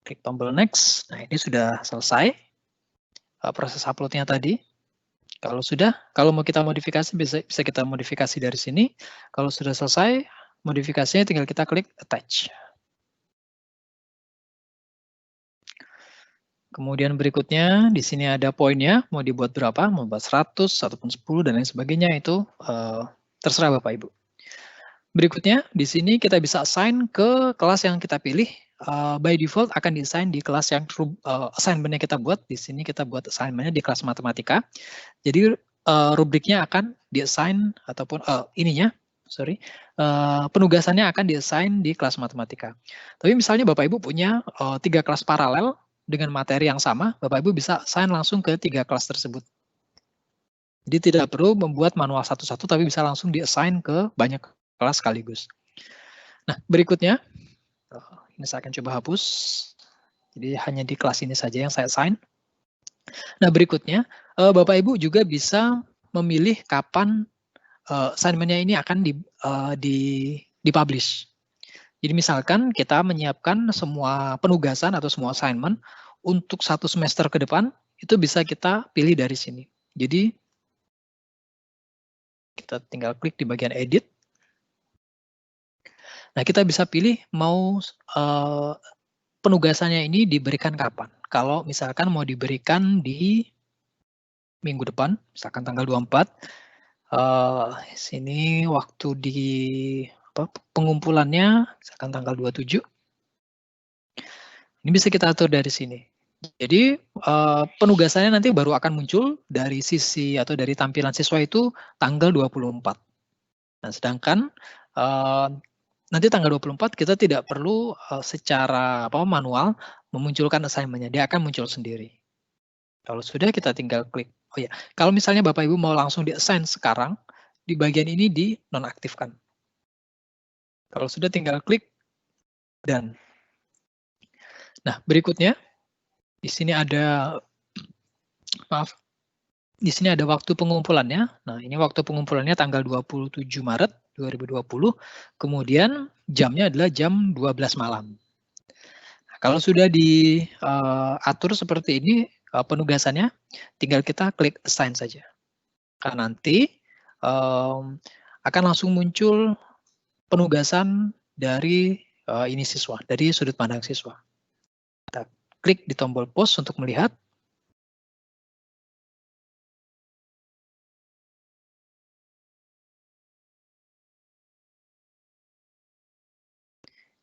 Klik tombol next. Nah, ini sudah selesai proses uploadnya tadi. Kalau mau kita modifikasi bisa kita modifikasi dari sini. Kalau sudah selesai modifikasinya tinggal kita klik attach. Kemudian berikutnya di sini ada poinnya, mau dibuat berapa, mau buat 100 ataupun 10 dan lain sebagainya, itu terserah Bapak Ibu. Berikutnya di sini kita bisa assign ke kelas yang kita pilih. By default akan di-assign di kelas yang assignment-nya kita buat. Di sini kita buat assignment-nya di kelas matematika. Jadi rubriknya akan di-assign ataupun penugasannya akan di-assign di kelas matematika. Tapi misalnya Bapak Ibu punya 3 kelas paralel dengan materi yang sama, Bapak Ibu bisa assign langsung ke 3 kelas tersebut. Jadi tidak perlu membuat manual satu-satu, tapi bisa langsung di-assign ke banyak kelas sekaligus. Nah, berikutnya, ini saya akan coba hapus. Jadi hanya di kelas ini saja yang saya assign. Nah, berikutnya, Bapak Ibu juga bisa memilih kapan assignment-nya ini akan dipublish. Jadi misalkan kita menyiapkan semua penugasan atau semua assignment untuk 1 semester ke depan, itu bisa kita pilih dari sini. Jadi kita tinggal klik di bagian edit. Nah, kita bisa pilih mau penugasannya ini diberikan kapan. Kalau misalkan mau diberikan di minggu depan, misalkan tanggal 24, sini waktu di pengumpulannya, misalkan tanggal 27. Ini bisa kita atur dari sini. Jadi penugasannya nanti baru akan muncul dari sisi atau dari tampilan siswa itu tanggal 24. Nah, sedangkan nanti tanggal 24 kita tidak perlu secara manual memunculkan assignment-nya, dia akan muncul sendiri. Kalau sudah kita tinggal klik Oh ya, kalau misalnya Bapak Ibu mau langsung di-assign sekarang, di bagian ini dinonaktifkan. Kalau sudah tinggal klik dan. Nah, berikutnya di sini ada maaf, di sini ada waktu pengumpulannya. Nah, ini waktu pengumpulannya tanggal 27 Maret 2020, kemudian jamnya adalah jam 12 malam. Nah, kalau sudah diatur seperti ini penugasannya, tinggal kita klik assign saja. Karena nanti akan langsung muncul penugasan dari ini siswa, dari sudut pandang siswa. Kita klik di tombol pause untuk melihat.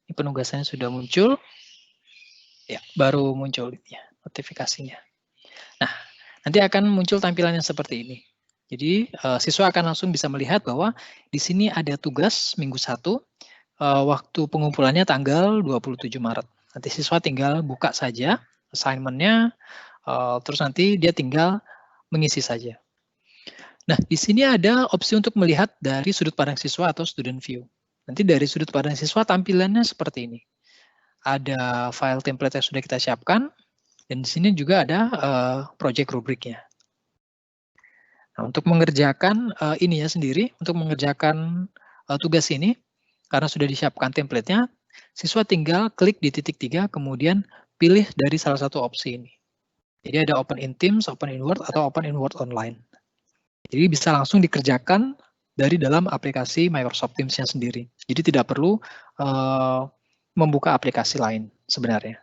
Ini penugasannya sudah muncul. Ya, baru muncul ya, notifikasinya. Nah, nanti akan muncul tampilan yang seperti ini. Jadi siswa akan langsung bisa melihat bahwa di sini ada tugas minggu 1, waktu pengumpulannya tanggal 27 Maret. Nanti siswa tinggal buka saja assignment-nya, terus nanti dia tinggal mengisi saja. Nah, di sini ada opsi untuk melihat dari sudut pandang siswa atau student view. Nanti dari sudut pandang siswa tampilannya seperti ini. Ada file template yang sudah kita siapkan, dan di sini juga ada project rubriknya. Nah, untuk mengerjakan ini ya sendiri, untuk mengerjakan tugas ini, karena sudah disiapkan template-nya, siswa tinggal klik di titik 3, kemudian pilih dari salah satu opsi ini. Jadi ada Open in Teams, Open in Word, atau Open in Word Online. Jadi bisa langsung dikerjakan dari dalam aplikasi Microsoft Teams-nya sendiri. Jadi tidak perlu membuka aplikasi lain sebenarnya.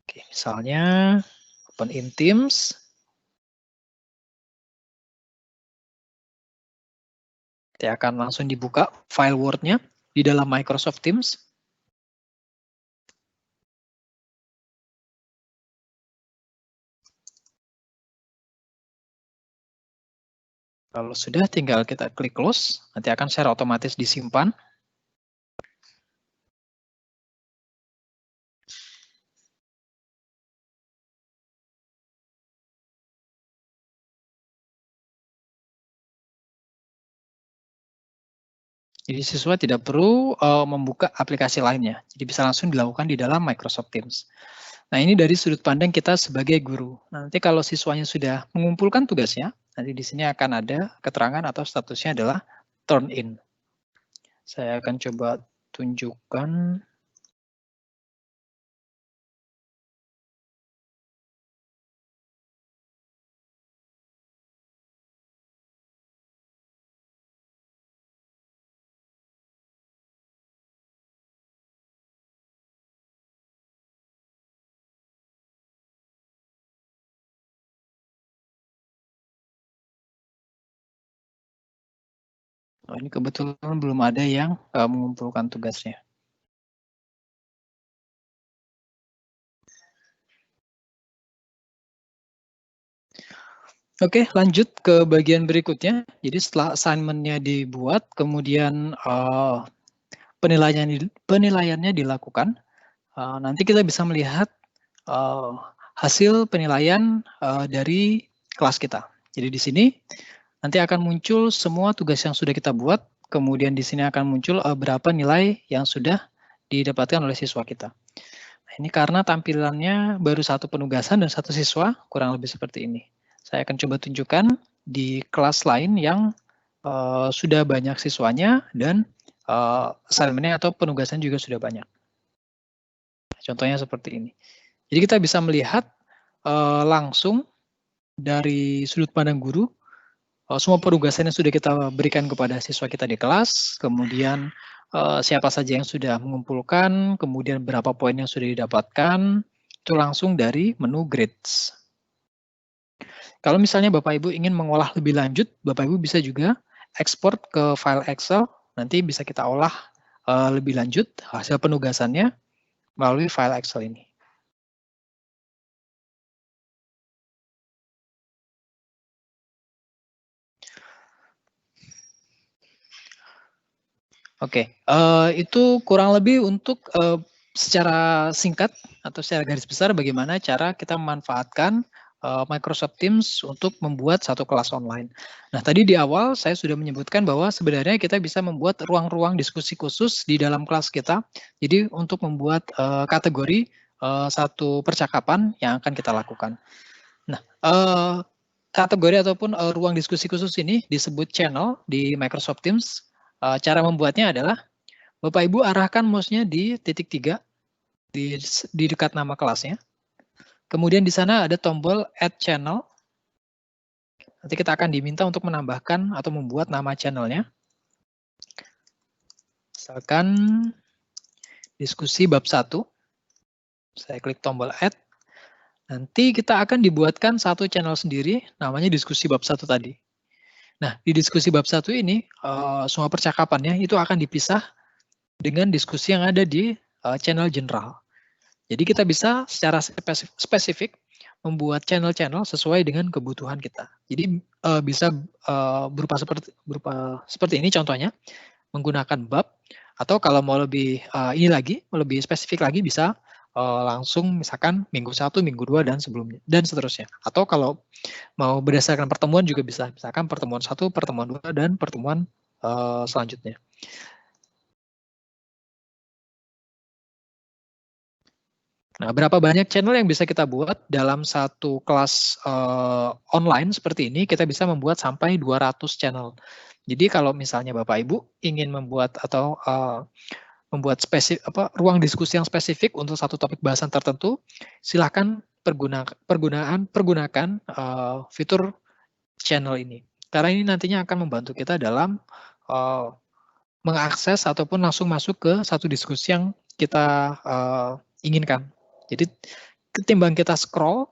Oke, misalnya Open in Teams. Nanti akan langsung dibuka file Word-nya di dalam Microsoft Teams. Kalau sudah, tinggal kita klik close, nanti akan secara otomatis disimpan. Jadi siswa tidak perlu membuka aplikasi lainnya, jadi bisa langsung dilakukan di dalam Microsoft Teams. Nah, ini dari sudut pandang kita sebagai guru. Nanti kalau siswanya sudah mengumpulkan tugasnya, nanti di sini akan ada keterangan atau statusnya adalah turn in. Saya akan coba tunjukkan. Oh, ini kebetulan belum ada yang mengumpulkan tugasnya. Oke, lanjut ke bagian berikutnya. Jadi setelah assignment-nya dibuat, kemudian penilaiannya dilakukan, nanti kita bisa melihat hasil penilaian dari kelas kita. Jadi di sini nanti akan muncul semua tugas yang sudah kita buat, kemudian di sini akan muncul berapa nilai yang sudah didapatkan oleh siswa kita. Nah, ini karena tampilannya baru satu penugasan dan satu siswa, kurang lebih seperti ini. Saya akan coba tunjukkan di kelas lain yang sudah banyak siswanya dan assignment-nya atau penugasan juga sudah banyak. Contohnya seperti ini. Jadi kita bisa melihat langsung dari sudut pandang guru, semua penugasan yang sudah kita berikan kepada siswa kita di kelas, kemudian siapa saja yang sudah mengumpulkan, kemudian berapa poin yang sudah didapatkan, itu langsung dari menu grades. Kalau misalnya Bapak Ibu ingin mengolah lebih lanjut, Bapak Ibu bisa juga ekspor ke file Excel, nanti bisa kita olah lebih lanjut hasil penugasannya melalui file Excel ini. Oke, itu kurang lebih untuk secara singkat atau secara garis besar bagaimana cara kita memanfaatkan Microsoft Teams untuk membuat satu kelas online. Nah, tadi di awal saya sudah menyebutkan bahwa sebenarnya kita bisa membuat ruang-ruang diskusi khusus di dalam kelas kita. Jadi untuk membuat kategori satu percakapan yang akan kita lakukan. Nah, kategori ataupun ruang diskusi khusus ini disebut channel di Microsoft Teams. Cara membuatnya adalah Bapak Ibu arahkan mouse-nya di titik 3 di dekat nama kelasnya. Kemudian di sana ada tombol Add Channel. Nanti kita akan diminta untuk menambahkan atau membuat nama channelnya. Misalkan diskusi bab 1. Saya klik tombol Add. Nanti kita akan dibuatkan satu channel sendiri, namanya diskusi bab 1 tadi. Nah, di diskusi bab 1 ini, semua percakapannya itu akan dipisah dengan diskusi yang ada di channel general. Jadi kita bisa secara spesifik membuat channel-channel sesuai dengan kebutuhan kita. Jadi bisa berupa seperti ini contohnya, menggunakan bab, atau kalau mau lebih ini lagi, lebih spesifik lagi bisa langsung misalkan minggu 1, minggu 2 dan sebelumnya dan seterusnya. Atau kalau mau berdasarkan pertemuan juga bisa, misalkan pertemuan 1, pertemuan 2 dan pertemuan selanjutnya. Nah, berapa banyak channel yang bisa kita buat dalam satu kelas online seperti ini, kita bisa membuat sampai 200 channel. Jadi kalau misalnya Bapak Ibu ingin membuat atau membuat ruang diskusi yang spesifik untuk satu topik bahasan tertentu, silakan pergunakan fitur channel ini. Karena ini nantinya akan membantu kita dalam mengakses ataupun langsung masuk ke satu diskusi yang kita inginkan. Jadi ketimbang kita scroll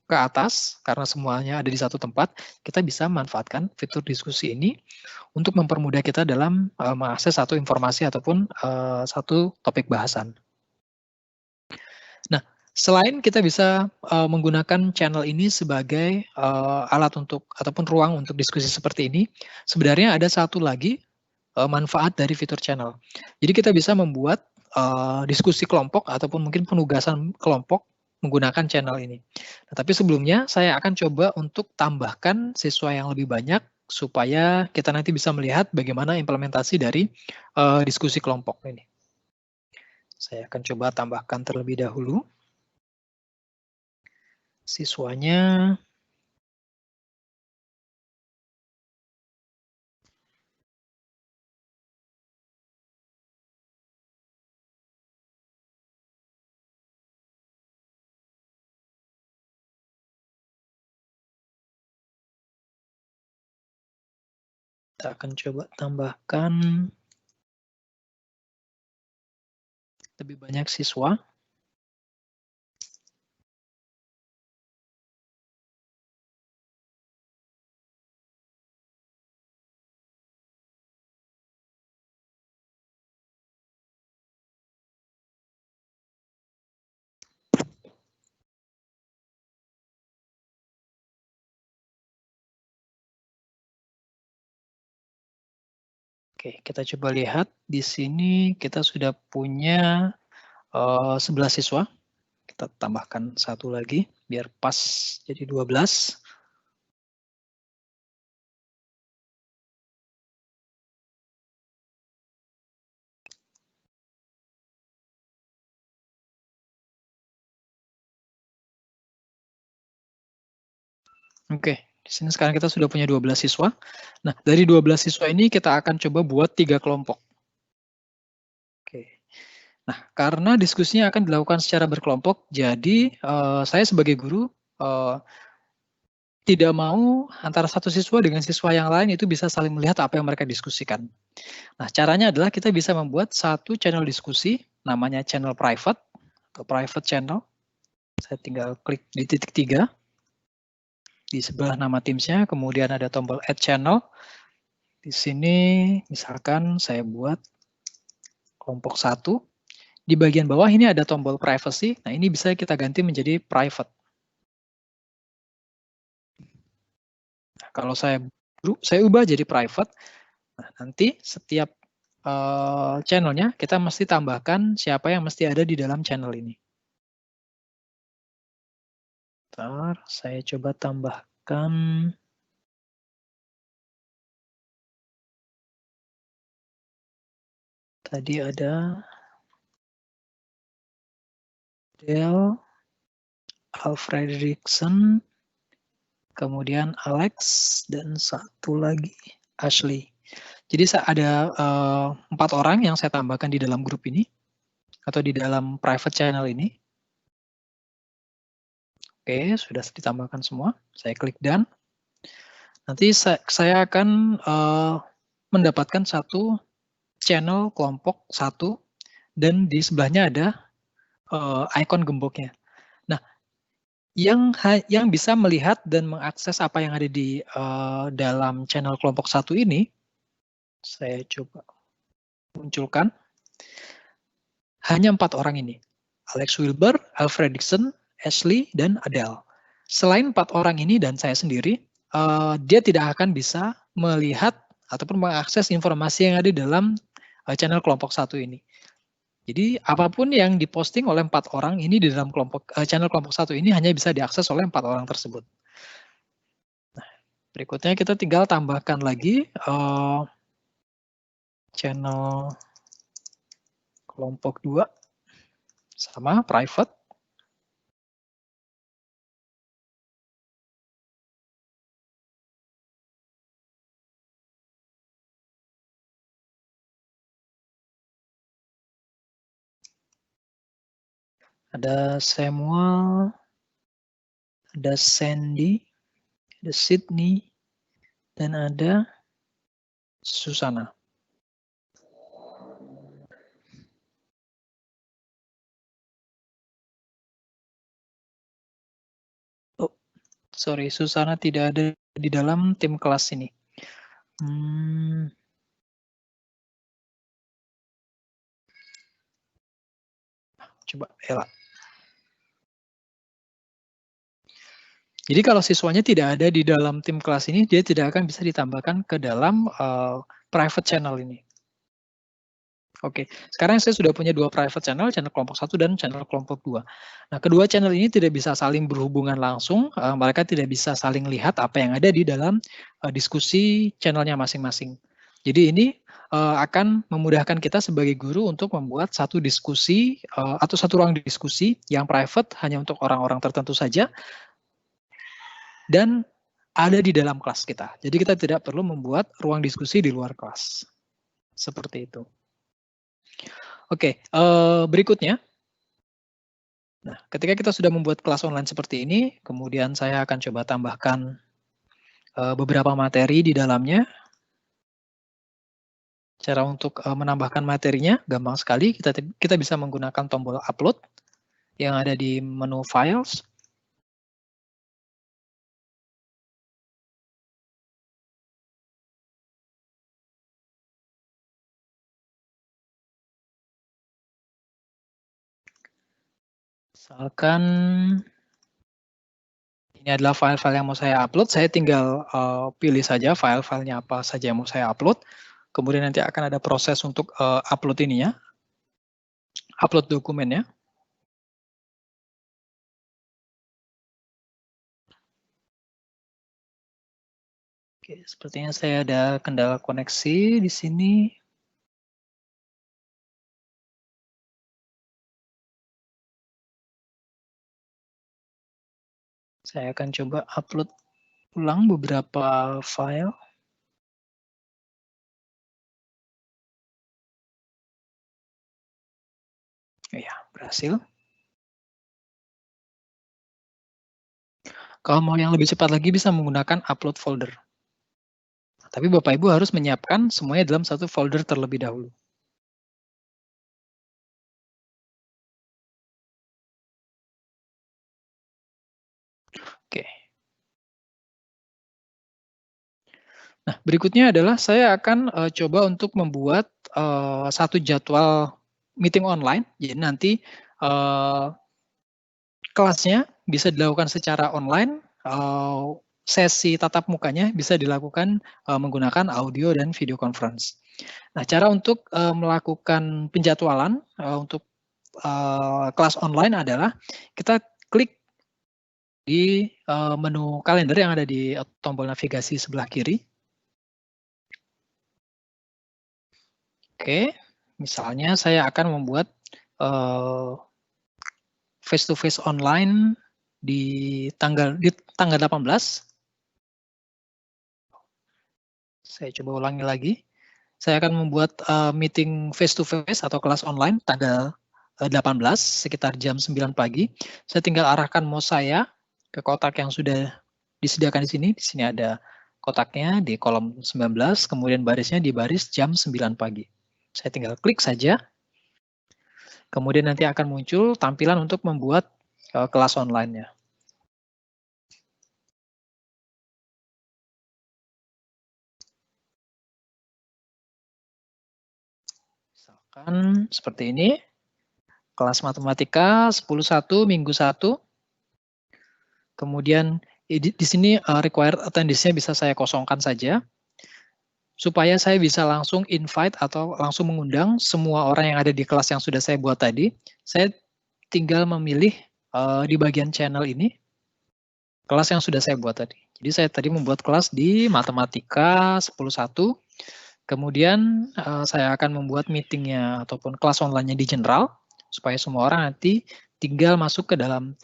ke atas, karena semuanya ada di satu tempat, kita bisa manfaatkan fitur diskusi ini untuk mempermudah kita dalam mengakses satu informasi ataupun satu topik bahasan. Nah, selain kita bisa menggunakan channel ini sebagai alat untuk ataupun ruang untuk diskusi seperti ini, sebenarnya ada satu lagi manfaat dari fitur channel. Jadi kita bisa membuat diskusi kelompok ataupun mungkin penugasan kelompok menggunakan channel ini. Nah, tapi sebelumnya saya akan coba untuk tambahkan siswa yang lebih banyak supaya kita nanti bisa melihat bagaimana implementasi dari diskusi kelompok ini. Saya akan coba tambahkan terlebih dahulu siswanya. Kita akan coba tambahkan lebih banyak siswa. Oke, kita coba lihat di sini kita sudah punya 11 siswa. Kita tambahkan satu lagi biar pas jadi 12. Oke, di sini sekarang kita sudah punya 12 siswa. Nah, dari 12 siswa ini kita akan coba buat 3 kelompok. Oke. Nah, karena diskusinya akan dilakukan secara berkelompok, jadi saya sebagai guru tidak mau antara satu siswa dengan siswa yang lain itu bisa saling melihat apa yang mereka diskusikan. Nah, caranya adalah kita bisa membuat satu channel diskusi, namanya channel private, atau private channel. Saya tinggal klik di titik 3. Di sebelah nama Teams-nya, kemudian ada tombol Add Channel. Di sini, misalkan saya buat kelompok 1. Di bagian bawah ini ada tombol Privacy. Nah, ini bisa kita ganti menjadi Private. Nah, kalau saya ubah jadi Private, nah, nanti setiap channelnya kita mesti tambahkan siapa yang mesti ada di dalam channel ini. Bentar, saya coba tambahkan. Tadi ada Del, Alfredrickson, kemudian Alex, dan satu lagi Ashley. Jadi ada 4 orang yang saya tambahkan di dalam grup ini atau di dalam private channel ini. Oke, sudah ditambahkan semua. Saya klik done. Nanti saya akan mendapatkan satu channel kelompok 1 dan di sebelahnya ada ikon gemboknya. Nah, yang bisa melihat dan mengakses apa yang ada di dalam channel kelompok 1 ini, saya coba munculkan. Hanya 4 orang ini, Alex Wilber, Alfredrickson, Ashley, dan Adele. Selain 4 orang ini dan saya sendiri, dia tidak akan bisa melihat ataupun mengakses informasi yang ada di dalam channel kelompok 1 ini. Jadi apapun yang diposting oleh 4 orang ini di dalam channel kelompok 1 ini hanya bisa diakses oleh 4 orang tersebut. Nah, berikutnya kita tinggal tambahkan lagi channel kelompok 2 sama private. Ada Samuel, ada Sandy, ada Sydney, dan ada Susana. Oh, sorry, Susana tidak ada di dalam tim kelas ini. Coba Ella. Jadi kalau siswanya tidak ada di dalam tim kelas ini, dia tidak akan bisa ditambahkan ke dalam private channel ini. Oke, sekarang saya sudah punya 2 private channel kelompok 1 dan channel kelompok 2. Nah, kedua channel ini tidak bisa saling berhubungan langsung, mereka tidak bisa saling lihat apa yang ada di dalam diskusi channelnya masing-masing. Jadi ini akan memudahkan kita sebagai guru untuk membuat satu diskusi atau satu ruang diskusi yang private hanya untuk orang-orang tertentu saja, dan ada di dalam kelas kita. Jadi kita tidak perlu membuat ruang diskusi di luar kelas. Seperti itu. Oke, berikutnya. Nah, ketika kita sudah membuat kelas online seperti ini, kemudian saya akan coba tambahkan beberapa materi di dalamnya. Cara untuk menambahkan materinya gampang sekali. Kita bisa menggunakan tombol upload yang ada di menu files. Misalkan ini adalah file-file yang mau saya upload, saya tinggal pilih saja file-filenya apa saja yang mau saya upload. Kemudian nanti akan ada proses untuk upload ininya, upload dokumennya. Oke, sepertinya saya ada kendala koneksi di sini. Saya akan coba upload ulang beberapa file. Ya, berhasil. Kalau mau yang lebih cepat lagi bisa menggunakan upload folder. Tapi Bapak Ibu harus menyiapkan semuanya dalam satu folder terlebih dahulu. Oke. Nah, berikutnya adalah saya akan coba untuk membuat satu jadwal meeting online. Jadi nanti kelasnya bisa dilakukan secara online, sesi tatap mukanya bisa dilakukan menggunakan audio dan video conference. Nah, cara untuk melakukan penjadwalan untuk kelas online adalah kita klik di menu kalender yang ada di tombol navigasi sebelah kiri. Oke, misalnya saya akan membuat face-to-face online di tanggal 18. Saya coba ulangi lagi. Saya akan membuat meeting face-to-face atau kelas online tanggal 18 sekitar jam 9 pagi. Saya tinggal arahkan mouse saya ke kotak yang sudah disediakan di sini. Di sini ada kotaknya di kolom 19, kemudian barisnya di baris jam 9 pagi. Saya tinggal klik saja. Kemudian nanti akan muncul tampilan untuk membuat kelas online-nya. Misalkan seperti ini. Kelas matematika 10.1 minggu 1. Kemudian di sini required attendance-nya bisa saya kosongkan saja. Supaya saya bisa langsung invite atau langsung mengundang semua orang yang ada di kelas yang sudah saya buat tadi. Saya tinggal memilih di bagian channel ini kelas yang sudah saya buat tadi. Jadi saya tadi membuat kelas di matematika 10.1. Kemudian saya akan membuat meetingnya ataupun kelas online-nya di general. Supaya semua orang nanti tinggal masuk ke dalam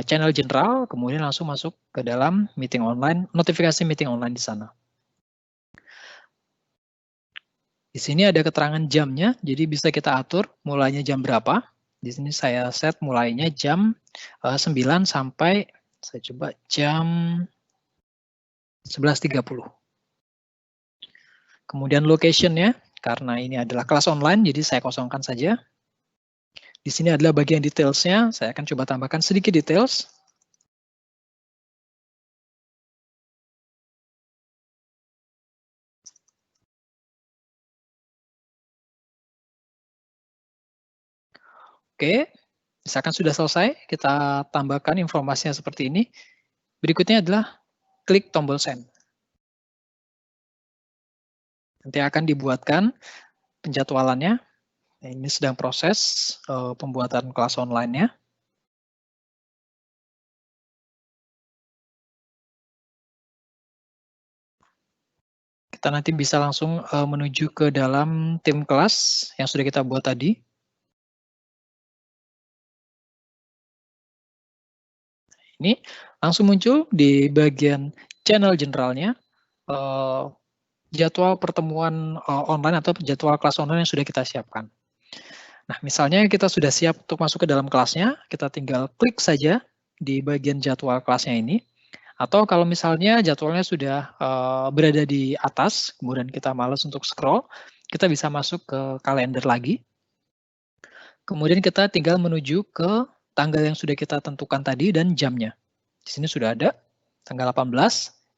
channel general, kemudian langsung masuk ke dalam meeting online, notifikasi meeting online di sana. Di sini ada keterangan jamnya, jadi bisa kita atur mulainya jam berapa. Di sini saya set mulainya jam 9 sampai, saya coba jam 11.30. Kemudian location-nya, karena ini adalah kelas online, jadi saya kosongkan saja. Di sini adalah bagian details-nya. Saya akan coba tambahkan sedikit details. Oke, misalkan sudah selesai, kita tambahkan informasinya seperti ini. Berikutnya adalah klik tombol send. Nanti akan dibuatkan penjadwalannya. Nah, ini sedang proses pembuatan kelas online-nya. Kita nanti bisa langsung menuju ke dalam tim kelas yang sudah kita buat tadi. Ini langsung muncul di bagian channel generalnya jadwal pertemuan online atau jadwal kelas online yang sudah kita siapkan. Nah, misalnya kita sudah siap untuk masuk ke dalam kelasnya, kita tinggal klik saja di bagian jadwal kelasnya ini. Atau kalau misalnya jadwalnya sudah berada di atas, kemudian kita malas untuk scroll, kita bisa masuk ke kalender lagi. Kemudian kita tinggal menuju ke tanggal yang sudah kita tentukan tadi dan jamnya. Di sini sudah ada, tanggal 18,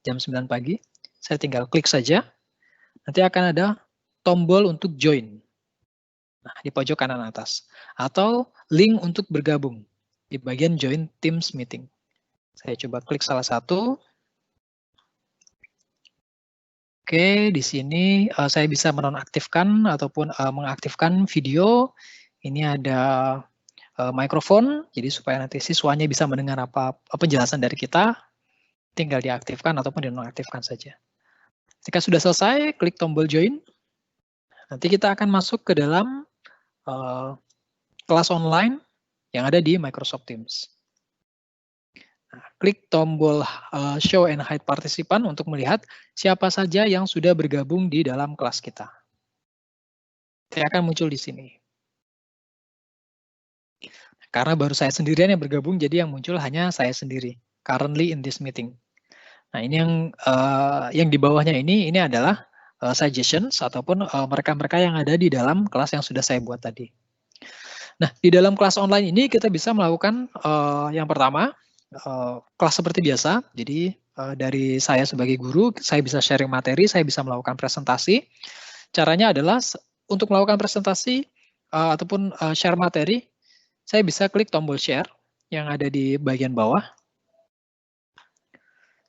jam 9 pagi. Saya tinggal klik saja. Nanti akan ada tombol untuk join. Nah, di pojok kanan atas. Atau link untuk bergabung di bagian join Teams meeting. Saya coba klik salah satu. Oke, di sini saya bisa menonaktifkan ataupun mengaktifkan video. Ini ada mikrofon, jadi supaya nanti siswanya bisa mendengar apa penjelasan dari kita. Tinggal diaktifkan ataupun dinonaktifkan saja. Jika sudah selesai, klik tombol join. Nanti kita akan masuk ke dalam kelas online yang ada di Microsoft Teams. Nah, klik tombol show and hide participant untuk melihat siapa saja yang sudah bergabung di dalam kelas kita. Dia akan muncul di sini. Karena baru saya sendirian yang bergabung, jadi yang muncul hanya saya sendiri. Currently in this meeting. Nah, ini yang di bawahnya ini adalah suggestions ataupun mereka-mereka yang ada di dalam kelas yang sudah saya buat tadi. Nah, di dalam kelas online ini kita bisa melakukan yang pertama, kelas seperti biasa. Jadi dari saya sebagai guru, saya bisa sharing materi, saya bisa melakukan presentasi. Caranya adalah untuk melakukan presentasi ataupun share materi, saya bisa klik tombol share yang ada di bagian bawah.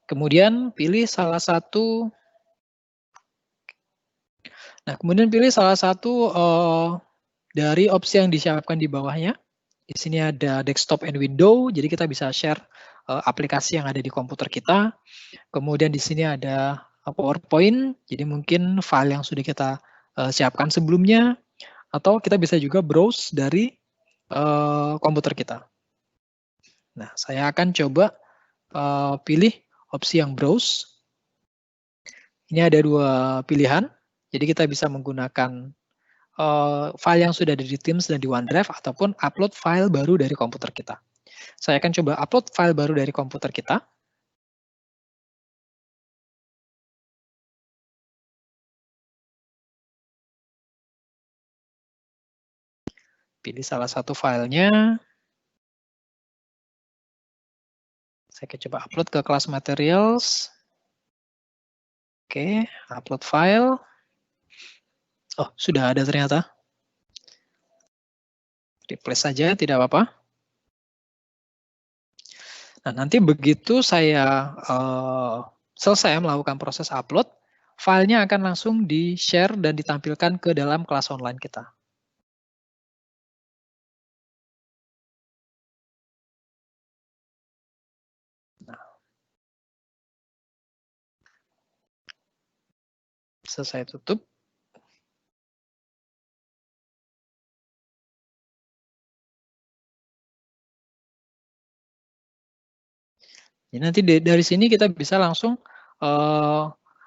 Kemudian pilih salah satu. Nah, kemudian pilih salah satu dari opsi yang disiapkan di bawahnya. Di sini ada desktop and window, jadi kita bisa share aplikasi yang ada di komputer kita. Kemudian di sini ada PowerPoint, jadi mungkin file yang sudah kita siapkan sebelumnya, atau kita bisa juga browse dari komputer kita. Nah, saya akan coba pilih opsi yang browse. Ini ada dua pilihan, jadi kita bisa menggunakan file yang sudah ada di Teams dan di OneDrive, ataupun upload file baru dari komputer kita. Saya akan coba upload file baru dari komputer kita. Pilih salah satu filenya. Saya akan coba upload ke kelas materials. Oke, upload file. Oh, sudah ada ternyata. Replace saja, tidak apa-apa. Nah, nanti begitu saya selesai melakukan proses upload, filenya akan langsung di-share dan ditampilkan ke dalam kelas online kita. Nah, bisa saya tutup. Jadi nanti dari sini kita bisa langsung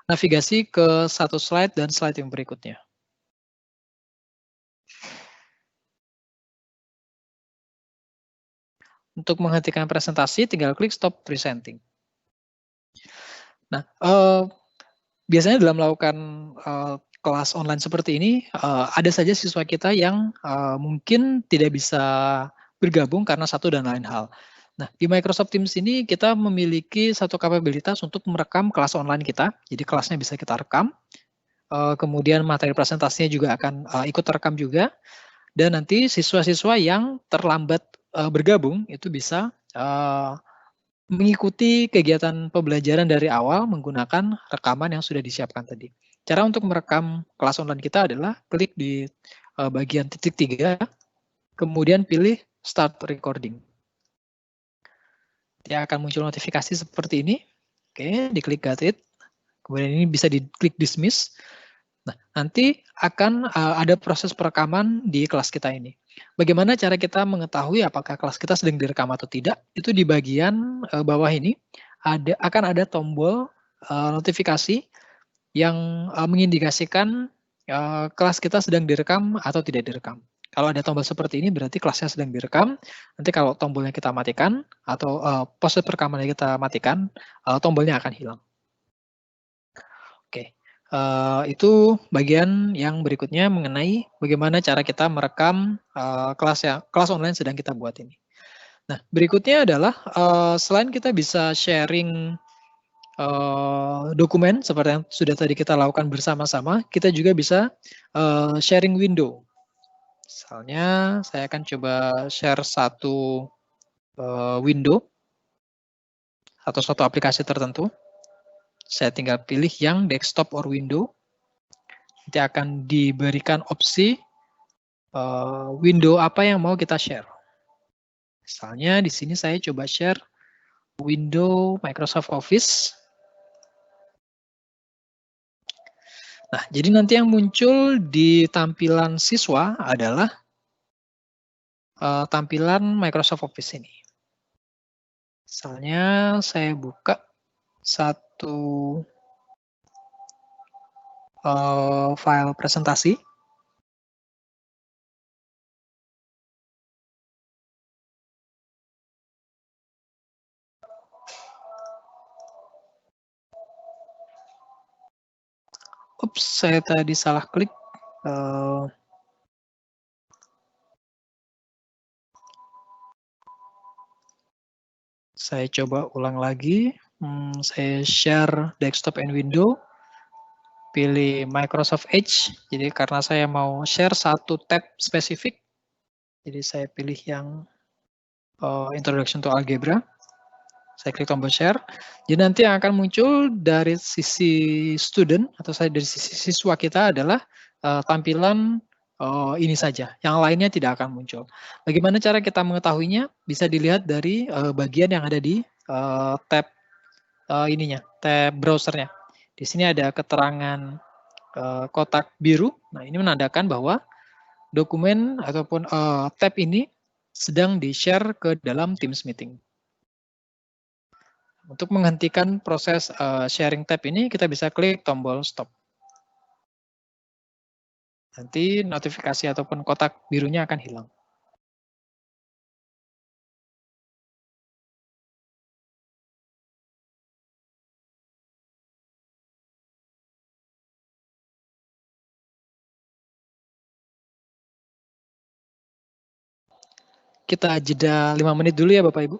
navigasi ke satu slide dan slide yang berikutnya. Untuk menghentikan presentasi, tinggal klik stop presenting. Nah, biasanya dalam melakukan kelas online seperti ini, ada saja siswa kita yang mungkin tidak bisa bergabung karena satu dan lain hal. Nah, di Microsoft Teams ini kita memiliki satu kapabilitas untuk merekam kelas online kita. Jadi kelasnya bisa kita rekam. Kemudian materi presentasinya juga akan ikut terekam juga. Dan nanti siswa-siswa yang terlambat bergabung itu bisa mengikuti kegiatan pembelajaran dari awal menggunakan rekaman yang sudah disiapkan tadi. Cara untuk merekam kelas online kita adalah klik di bagian titik 3, kemudian pilih Start Recording. Dia akan muncul notifikasi seperti ini. Oke, diklik Got It. Kemudian ini bisa diklik Dismiss. Nah, nanti akan ada proses perekaman di kelas kita ini. Bagaimana cara kita mengetahui apakah kelas kita sedang direkam atau tidak? Itu di bagian bawah ini akan ada tombol notifikasi yang mengindikasikan kelas kita sedang direkam atau tidak direkam. Kalau ada tombol seperti ini berarti kelasnya sedang direkam. Nanti kalau tombolnya kita matikan atau pose perekamannya kita matikan, tombolnya akan hilang. Oke, itu bagian yang berikutnya mengenai bagaimana cara kita merekam kelas online sedang kita buat ini. Nah, berikutnya adalah selain kita bisa sharing dokumen seperti yang sudah tadi kita lakukan bersama-sama, kita juga bisa sharing window. Misalnya saya akan coba share satu window atau suatu aplikasi tertentu. Saya tinggal pilih yang desktop or window. Nanti akan diberikan opsi window apa yang mau kita share. Misalnya di sini saya coba share window Microsoft Office. Nah, jadi nanti yang muncul di tampilan siswa adalah tampilan Microsoft Office ini. Misalnya saya buka satu file presentasi. Ups, saya tadi salah klik. Saya coba ulang lagi. Saya share desktop and window. Pilih Microsoft Edge. Jadi karena saya mau share satu tab spesifik, jadi saya pilih yang Introduction to Algebra. Saya klik tombol share. Jadi nanti yang akan muncul dari sisi student atau dari sisi siswa kita adalah tampilan ini saja, yang lainnya tidak akan muncul. Bagaimana cara kita mengetahuinya? Bisa dilihat dari bagian yang ada di tab tab browsernya. Di sini ada keterangan kotak biru. Nah, ini menandakan bahwa dokumen ataupun tab ini sedang di-share ke dalam Teams meeting. Untuk menghentikan proses sharing tab ini, kita bisa klik tombol stop. Nanti notifikasi ataupun kotak birunya akan hilang. Kita jeda 5 menit dulu ya Bapak Ibu.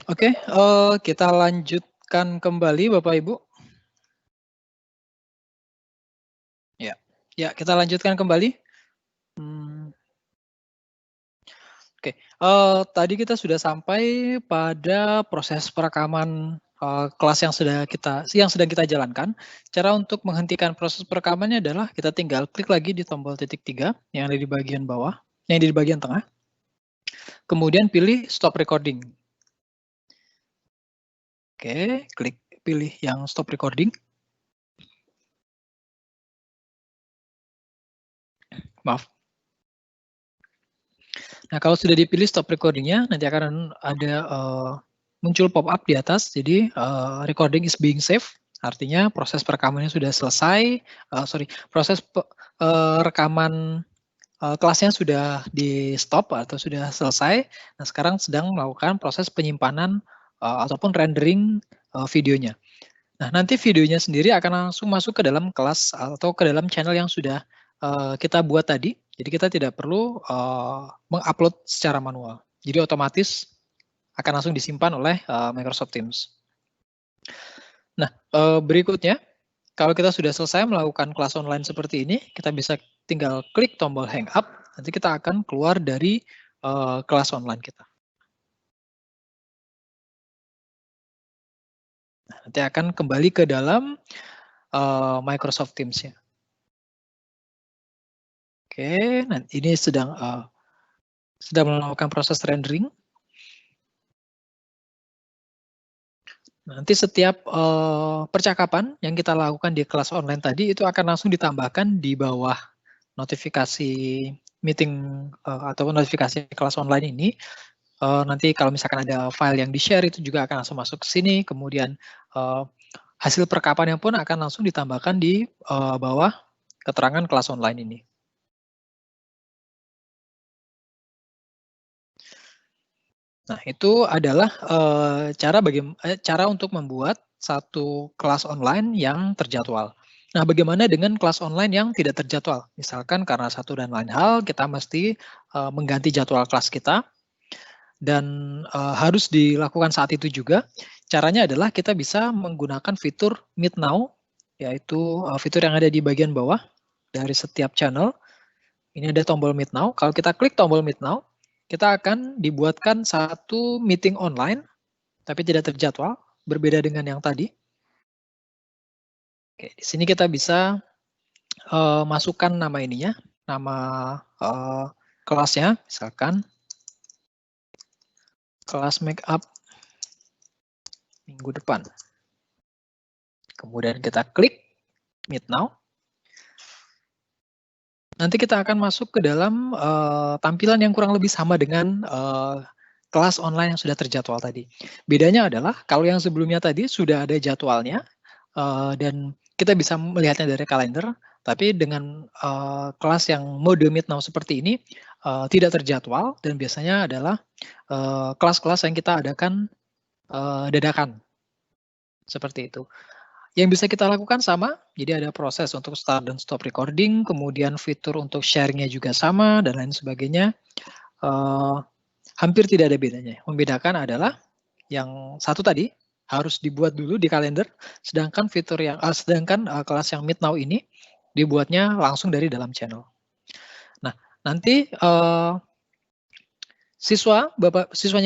Oke, kita lanjutkan kembali Bapak Ibu. Ya, kita lanjutkan kembali. Oke, tadi kita sudah sampai pada proses perekaman kelas yang sedang kita jalankan. Cara untuk menghentikan proses perekamannya adalah kita tinggal klik lagi di tombol titik 3 yang ada di bagian bawah, yang di bagian tengah. Kemudian pilih stop recording. Oke, klik pilih yang stop recording. Maaf. Nah, kalau sudah dipilih stop recordingnya, nanti akan ada muncul pop-up di atas. Jadi recording is being saved, artinya proses perekamannya sudah selesai. Proses rekaman kelasnya sudah di stop atau sudah selesai. Nah, sekarang sedang melakukan proses penyimpanan ataupun rendering videonya. Nah, nanti videonya sendiri akan langsung masuk ke dalam kelas atau ke dalam channel yang sudah kita buat tadi. Jadi kita tidak perlu mengupload secara manual. Jadi otomatis akan langsung disimpan oleh Microsoft Teams. Nah, berikutnya, kalau kita sudah selesai melakukan kelas online seperti ini, kita bisa tinggal klik tombol hang up, nanti kita akan keluar dari kelas online kita. Nah, nanti akan kembali ke dalam Microsoft Teams-nya. Oke, nanti ini sedang melakukan proses rendering. Nanti setiap percakapan yang kita lakukan di kelas online tadi itu akan langsung ditambahkan di bawah notifikasi meeting atau notifikasi kelas online ini. Nanti kalau misalkan ada file yang di-share itu juga akan langsung masuk ke sini. Kemudian hasil percakapannya pun akan langsung ditambahkan di bawah keterangan kelas online ini. Nah, itu adalah cara untuk membuat satu kelas online yang terjadwal. Nah, bagaimana dengan kelas online yang tidak terjadwal? Misalkan karena satu dan lain hal, kita mesti mengganti jadwal kelas kita, dan harus dilakukan saat itu juga. Caranya adalah kita bisa menggunakan fitur Meet Now, yaitu fitur yang ada di bagian bawah dari setiap channel. Ini ada tombol Meet Now. Kalau kita klik tombol Meet Now, kita akan dibuatkan satu meeting online, tapi tidak terjadwal, berbeda dengan yang tadi. Oke, di sini kita bisa masukkan nama ininya, nama kelasnya, misalkan kelas makeup minggu depan. Kemudian kita klik Meet Now. Nanti kita akan masuk ke dalam tampilan yang kurang lebih sama dengan kelas online yang sudah terjadwal tadi. Bedanya adalah kalau yang sebelumnya tadi sudah ada jadwalnya dan kita bisa melihatnya dari kalender, tapi dengan kelas yang mode Meet Now seperti ini tidak terjadwal dan biasanya adalah kelas-kelas yang kita adakan dadakan. Seperti itu. Yang bisa kita lakukan sama, jadi ada proses untuk start dan stop recording, kemudian fitur untuk share-nya juga sama, dan lain sebagainya. Hampir tidak ada bedanya. Membedakan adalah yang satu tadi harus dibuat dulu di kalender, sedangkan kelas yang Meet Now ini dibuatnya langsung dari dalam channel. Nah, nanti siswanya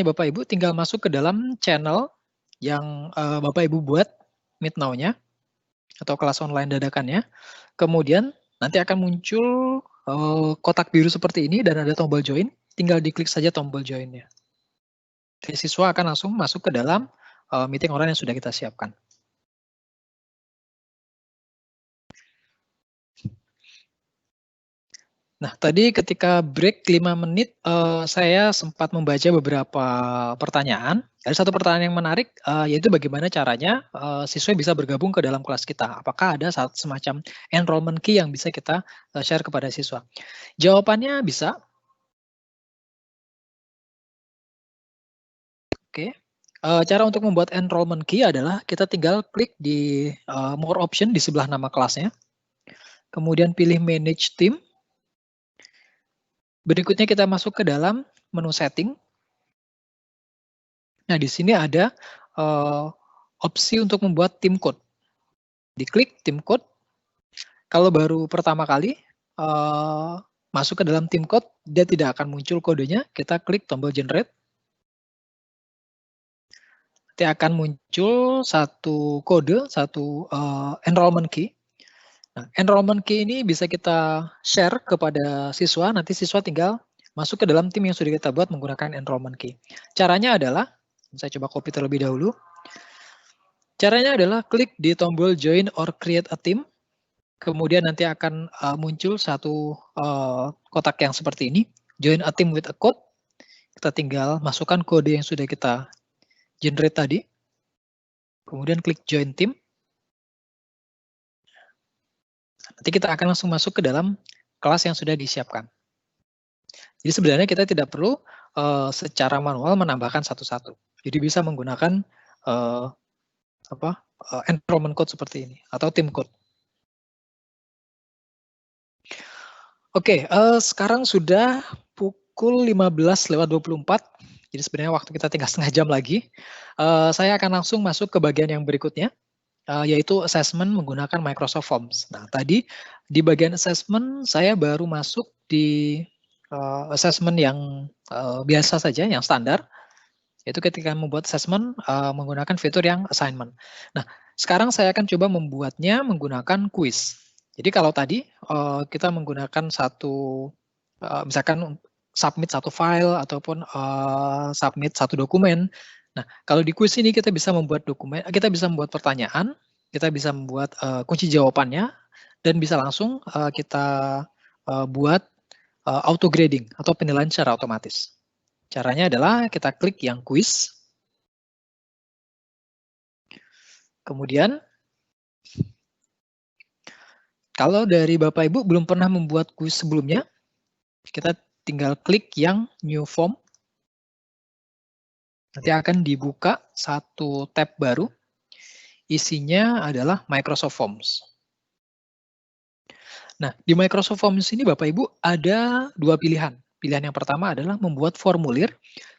Bapak Ibu tinggal masuk ke dalam channel yang Bapak Ibu buat Meet Now-nya atau kelas online dadakannya. Kemudian nanti akan muncul kotak biru seperti ini dan ada tombol join. Tinggal diklik saja tombol join-nya. Siswa akan langsung masuk ke dalam meeting online yang sudah kita siapkan. Nah, tadi ketika break 5 menit, saya sempat membaca beberapa pertanyaan. Ada satu pertanyaan yang menarik, yaitu bagaimana caranya siswa bisa bergabung ke dalam kelas kita. Apakah ada semacam enrollment key yang bisa kita share kepada siswa? Jawabannya bisa. Oke. Cara untuk membuat enrollment key adalah kita tinggal klik di more option di sebelah nama kelasnya. Kemudian pilih manage team. Berikutnya kita masuk ke dalam menu setting. Nah, di sini ada opsi untuk membuat tim code. Diklik tim code. Kalau baru pertama kali masuk ke dalam tim code, dia tidak akan muncul kodenya. Kita klik tombol generate. Nanti akan muncul satu kode, satu enrollment key. Nah, enrollment key ini bisa kita share kepada siswa. Nanti siswa tinggal masuk ke dalam tim yang sudah kita buat menggunakan enrollment key. Caranya adalah, saya coba copy terlebih dahulu. Caranya adalah klik di tombol join or create a team. Kemudian nanti akan muncul satu kotak yang seperti ini, join a team with a code. Kita tinggal masukkan kode yang sudah kita generate tadi. Kemudian klik join team. Nanti kita akan langsung masuk ke dalam kelas yang sudah disiapkan. Jadi sebenarnya kita tidak perlu secara manual menambahkan satu-satu. Jadi bisa menggunakan enrollment code seperti ini atau team code. Oke, sekarang sudah pukul 15:24. Jadi sebenarnya waktu kita tinggal setengah jam lagi. Saya akan langsung masuk ke bagian yang berikutnya, yaitu assessment menggunakan Microsoft Forms. Nah, tadi di bagian assessment saya baru masuk di assessment yang biasa saja, yang standar, yaitu ketika membuat assessment menggunakan fitur yang assignment. Nah, sekarang saya akan coba membuatnya menggunakan quiz. Jadi kalau tadi kita menggunakan satu, misalkan submit satu file ataupun submit satu dokumen. Nah, kalau di quiz ini kita bisa membuat dokumen, kita bisa membuat pertanyaan, kita bisa membuat kunci jawabannya, dan bisa langsung kita buat auto grading atau penilaian secara otomatis. Caranya adalah kita klik yang quiz. Kemudian kalau dari Bapak Ibu belum pernah membuat kuis sebelumnya, kita tinggal klik yang new form. Nanti akan dibuka satu tab baru. Isinya adalah Microsoft Forms. Nah, di Microsoft Forms ini Bapak Ibu ada dua pilihan. Pilihan yang pertama adalah membuat formulir.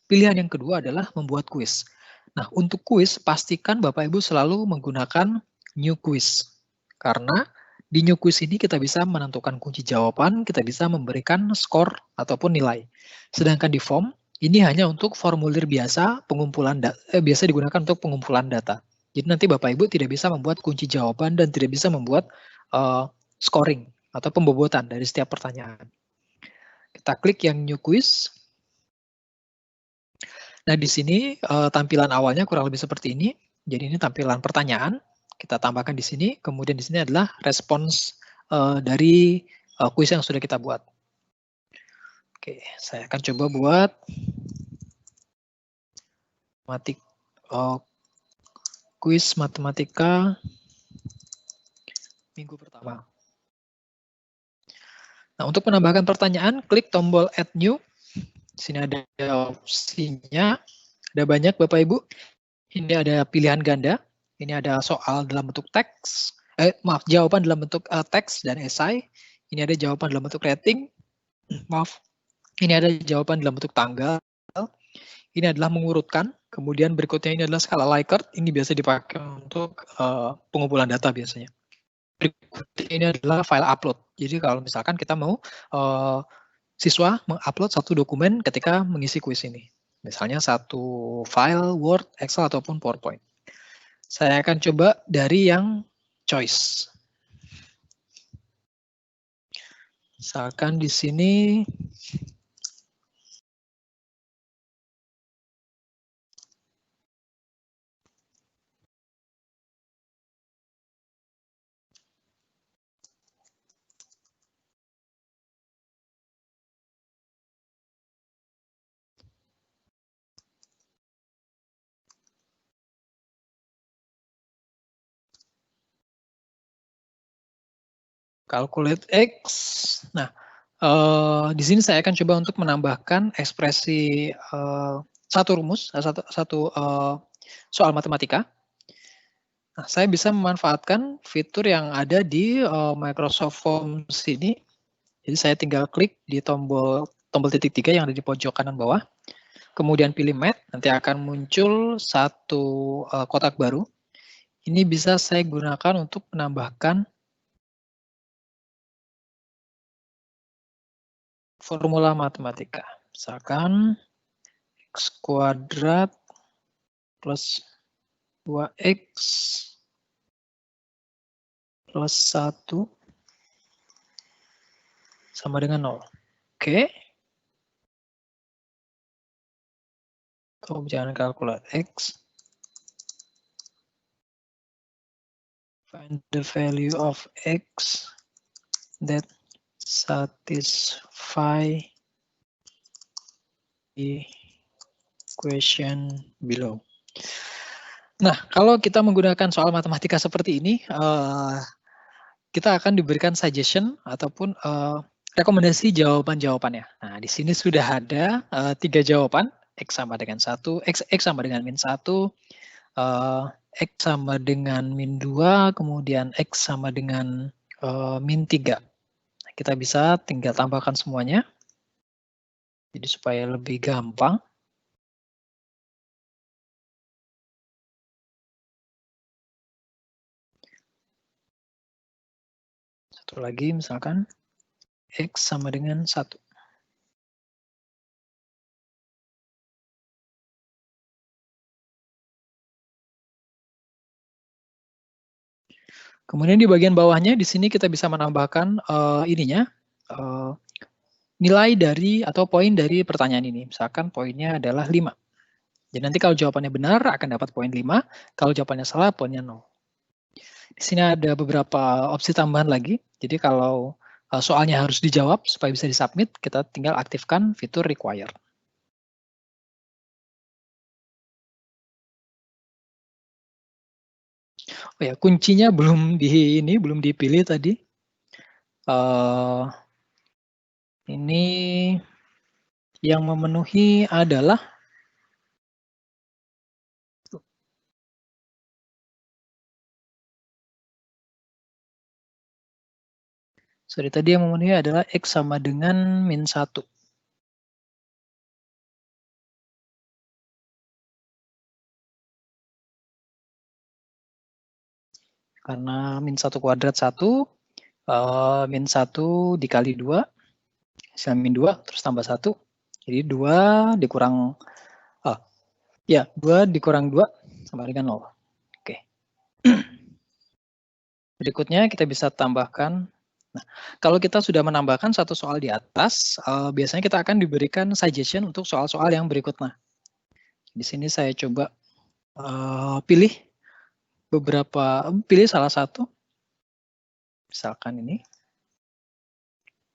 Pilihan yang kedua adalah membuat kuis. Nah, untuk kuis pastikan Bapak Ibu selalu menggunakan new quiz. Karena di new quiz ini kita bisa menentukan kunci jawaban, kita bisa memberikan skor ataupun nilai. Sedangkan di form, ini hanya untuk formulir biasa, biasa digunakan untuk pengumpulan data. Jadi nanti Bapak Ibu tidak bisa membuat kunci jawaban dan tidak bisa membuat scoring atau pembobotan dari setiap pertanyaan. Kita klik yang new quiz. Nah, di sini tampilan awalnya kurang lebih seperti ini. Jadi ini tampilan pertanyaan. Kita tambahkan di sini, kemudian di sini adalah respons dari kuis yang sudah kita buat. Oke, saya akan coba buat kuis matematika minggu pertama. Nah, untuk menambahkan pertanyaan, klik tombol add new. Di sini ada opsinya, ada banyak Bapak Ibu. Ini ada pilihan ganda. Ini ada soal dalam bentuk teks, jawaban dalam bentuk teks dan esai. Ini ada jawaban dalam bentuk rating. Ini ada jawaban dalam bentuk tanggal. Ini adalah mengurutkan. Kemudian berikutnya ini adalah skala Likert. Ini biasa dipakai untuk pengumpulan data biasanya. Berikutnya ini adalah file upload. Jadi kalau misalkan kita mau siswa mengupload satu dokumen ketika mengisi kuis ini. Misalnya satu file Word, Excel, ataupun PowerPoint. Saya akan coba dari yang choice. Misalkan di sini calculate X. Nah, di sini saya akan coba untuk menambahkan ekspresi satu rumus, satu soal matematika. Nah, saya bisa memanfaatkan fitur yang ada di Microsoft Forms ini. Jadi saya tinggal klik di tombol titik 3 yang ada di pojok kanan bawah. Kemudian pilih Math, nanti akan muncul satu kotak baru. Ini bisa saya gunakan untuk menambahkan formula matematika. Misalkan X kuadrat plus 2X plus 1 sama dengan 0. Oke. Jangan kalkulat X. Find the value of X that satisfy the equation below. Nah, kalau kita menggunakan soal matematika seperti ini, kita akan diberikan suggestion ataupun rekomendasi jawaban-jawabannya. Nah, di sini sudah ada 3 jawaban, X sama dengan 1, X sama dengan min 1, X sama dengan min 2, kemudian X sama dengan min 3. Nah, kita bisa tinggal tambahkan semuanya, jadi supaya lebih gampang. Satu lagi misalkan X sama dengan 1. Kemudian di bagian bawahnya di sini kita bisa menambahkan nilai dari atau poin dari pertanyaan ini. Misalkan poinnya adalah 5. Jadi nanti kalau jawabannya benar akan dapat poin 5, kalau jawabannya salah poinnya 0. Di sini ada beberapa opsi tambahan lagi. Jadi kalau soalnya harus dijawab supaya bisa disubmit, kita tinggal aktifkan fitur require. Oh ya, kuncinya belum dipilih tadi. Ini yang memenuhi adalah tadi yang memenuhi adalah X sama dengan min 1. Karena min 1 kuadrat 1, min 1 dikali 2, hasil min 2, terus tambah 1. Jadi 2 dikurang, 2 dikurang 2 sama dengan 0. Oke. Berikutnya kita bisa tambahkan. Nah, kalau kita sudah menambahkan satu soal di atas, biasanya kita akan diberikan suggestion untuk soal-soal yang berikutnya. Di sini saya coba pilih salah satu. Misalkan ini.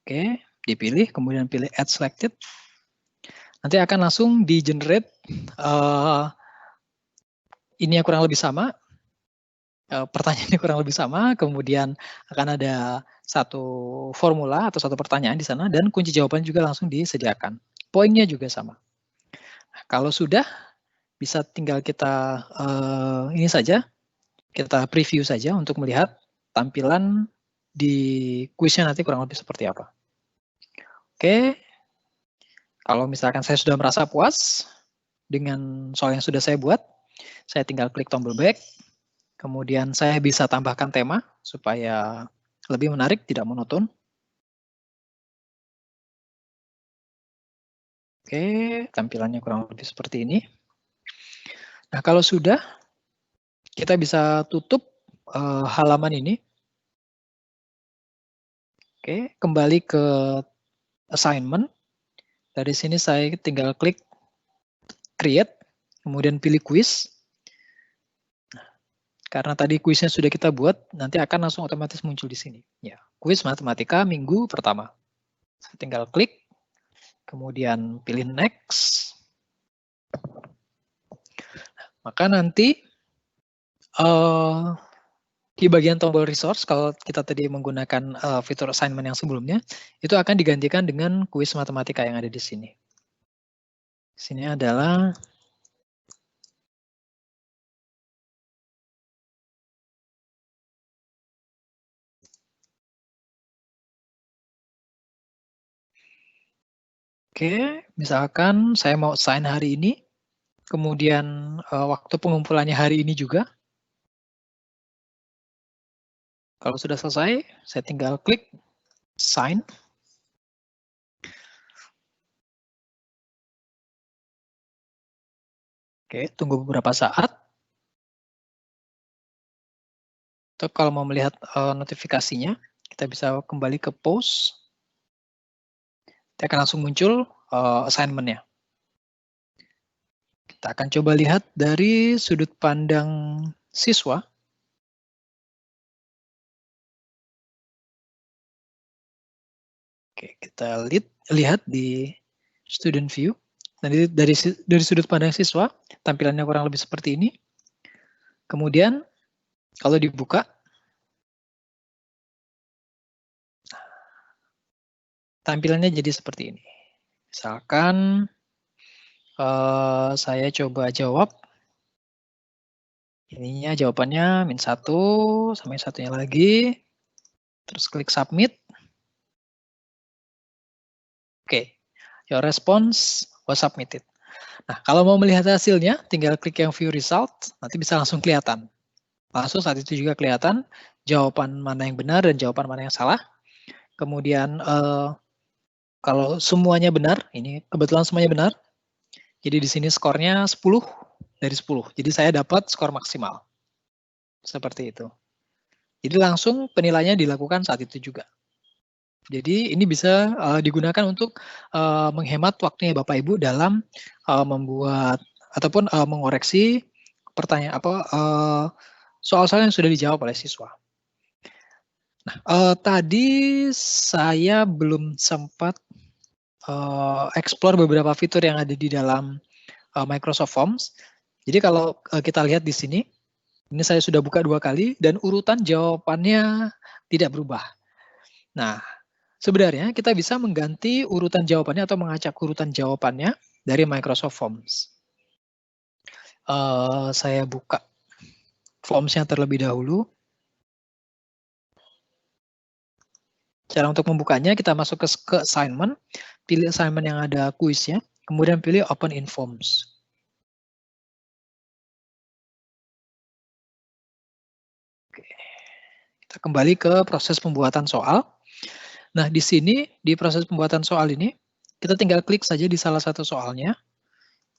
Oke, dipilih, kemudian pilih add selected. Nanti akan langsung di-generate ini yang kurang lebih sama. Pertanyaannya kurang lebih sama, kemudian akan ada satu formula atau satu pertanyaan di sana, dan kunci jawaban juga langsung disediakan. Poinnya juga sama. Nah, kalau sudah, bisa tinggal kita ini saja, kita preview saja untuk melihat tampilan di kuisnya nanti kurang lebih seperti apa. Oke, kalau misalkan saya sudah merasa puas dengan soal yang sudah saya buat, saya tinggal klik tombol back. Kemudian saya bisa tambahkan tema supaya lebih menarik, tidak monoton. Oke, tampilannya kurang lebih seperti ini. Nah, kalau sudah, kita bisa tutup halaman ini. Oke, kembali ke assignment. Dari sini saya tinggal klik create, kemudian pilih quiz. Karena tadi kuisnya sudah kita buat, nanti akan langsung otomatis muncul di sini. Ya, kuis matematika minggu pertama. Saya tinggal klik, kemudian pilih next. Maka nanti di bagian tombol resource, kalau kita tadi menggunakan fitur assignment yang sebelumnya, itu akan digantikan dengan kuis matematika yang ada di sini. Di sini adalah oke, misalkan saya mau assign hari ini, kemudian waktu pengumpulannya hari ini juga. Kalau sudah selesai, saya tinggal klik sign. Oke, tunggu beberapa saat. Atau kalau mau melihat notifikasinya, kita bisa kembali ke pause. Nanti akan langsung muncul assignment-nya. Kita akan coba lihat dari sudut pandang siswa. Oke, kita lihat di student view. Nanti dari sudut pandang siswa, tampilannya kurang lebih seperti ini. Kemudian, kalau dibuka, tampilannya jadi seperti ini. Misalkan, saya coba jawab. Ininya jawabannya -1, sama yang satunya lagi. Terus klik submit. Oke, your response was submitted. Nah, kalau mau melihat hasilnya, tinggal klik yang view result, nanti bisa langsung kelihatan. Langsung saat itu juga kelihatan jawaban mana yang benar dan jawaban mana yang salah. Kemudian kalau semuanya benar, ini kebetulan semuanya benar, jadi di sini skornya 10 dari 10. Jadi saya dapat skor maksimal. Seperti itu. Jadi langsung penilaiannya dilakukan saat itu juga. Jadi ini bisa digunakan untuk menghemat waktunya Bapak Ibu dalam membuat ataupun mengoreksi pertanyaan soal-soal yang sudah dijawab oleh siswa. Nah, tadi saya belum sempat explore beberapa fitur yang ada di dalam Microsoft Forms. Jadi kalau kita lihat di sini, ini saya sudah buka 2 kali dan urutan jawabannya tidak berubah. Nah, sebenarnya kita bisa mengganti urutan jawabannya atau mengacak urutan jawabannya dari Microsoft Forms. Saya buka Forms-nya terlebih dahulu. Cara untuk membukanya, kita masuk ke assignment, pilih assignment yang ada kuisnya, kemudian pilih Open in Forms. Oke. Kita kembali ke proses pembuatan soal. Nah, di sini, di proses pembuatan soal ini, kita tinggal klik saja di salah satu soalnya.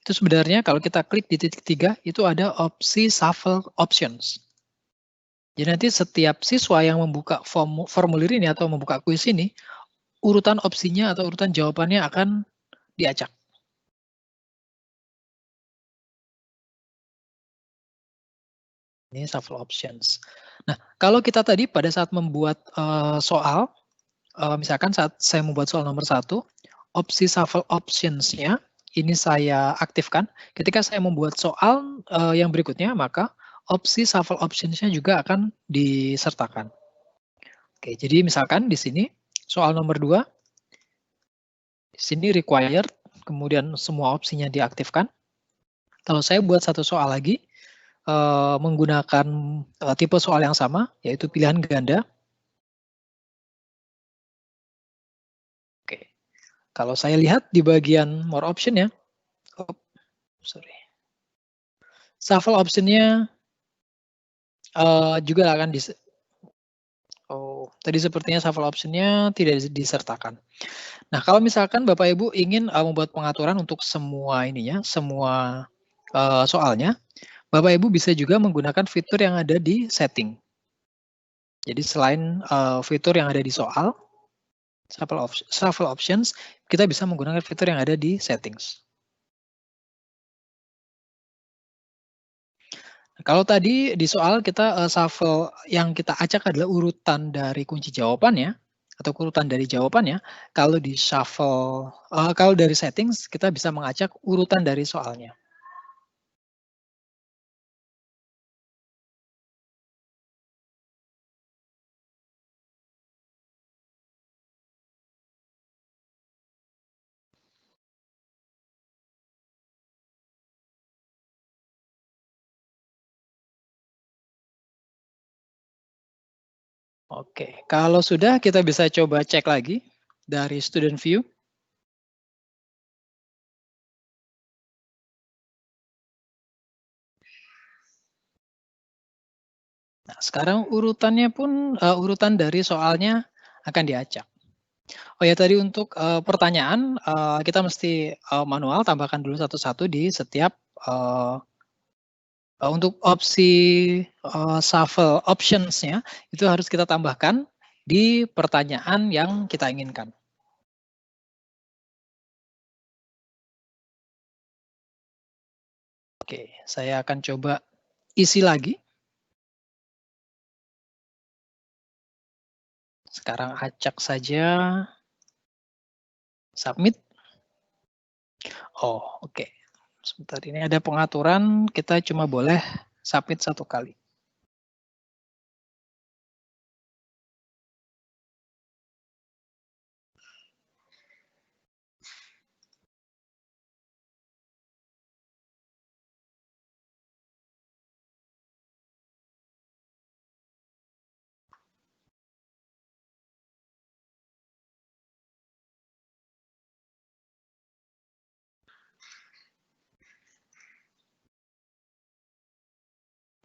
Itu sebenarnya kalau kita klik di titik 3, itu ada opsi Shuffle Options. Jadi nanti setiap siswa yang membuka formulir ini atau membuka kuis ini, urutan opsinya atau urutan jawabannya akan diacak. Ini Shuffle Options. Nah, kalau kita tadi pada saat membuat soal, misalkan saat saya membuat soal nomor 1, opsi Shuffle Options-nya ini saya aktifkan. Ketika saya membuat soal yang berikutnya, maka opsi Shuffle Options-nya juga akan disertakan. Oke, jadi misalkan di sini soal nomor 2, di sini required, kemudian semua opsinya diaktifkan. Kalau saya buat satu soal lagi, menggunakan tipe soal yang sama, yaitu pilihan ganda. Oke, kalau saya lihat di bagian more option ya, shuffle option-nya juga akan tadi sepertinya shuffle option-nya tidak disertakan. Nah, kalau misalkan Bapak Ibu ingin membuat pengaturan untuk semua ininya, semua soalnya, Bapak Ibu bisa juga menggunakan fitur yang ada di setting. Jadi selain fitur yang ada di soal, shuffle options, kita bisa menggunakan fitur yang ada di settings. Kalau tadi di soal kita shuffle yang kita acak adalah urutan dari kunci jawabannya atau urutan dari jawabannya. Kalau di shuffle, kalau dari settings kita bisa mengacak urutan dari soalnya. Oke, kalau sudah kita bisa coba cek lagi dari student view. Nah, sekarang urutannya pun urutan dari soalnya akan diacak. Oh ya, tadi untuk pertanyaan kita mesti manual tambahkan dulu satu-satu di setiap untuk opsi shuffle options-nya itu harus kita tambahkan di pertanyaan yang kita inginkan. Oke, saya akan coba isi lagi. Sekarang acak saja. Submit. Oh, oke. Sebentar, ini ada pengaturan, kita cuma boleh submit 1 kali.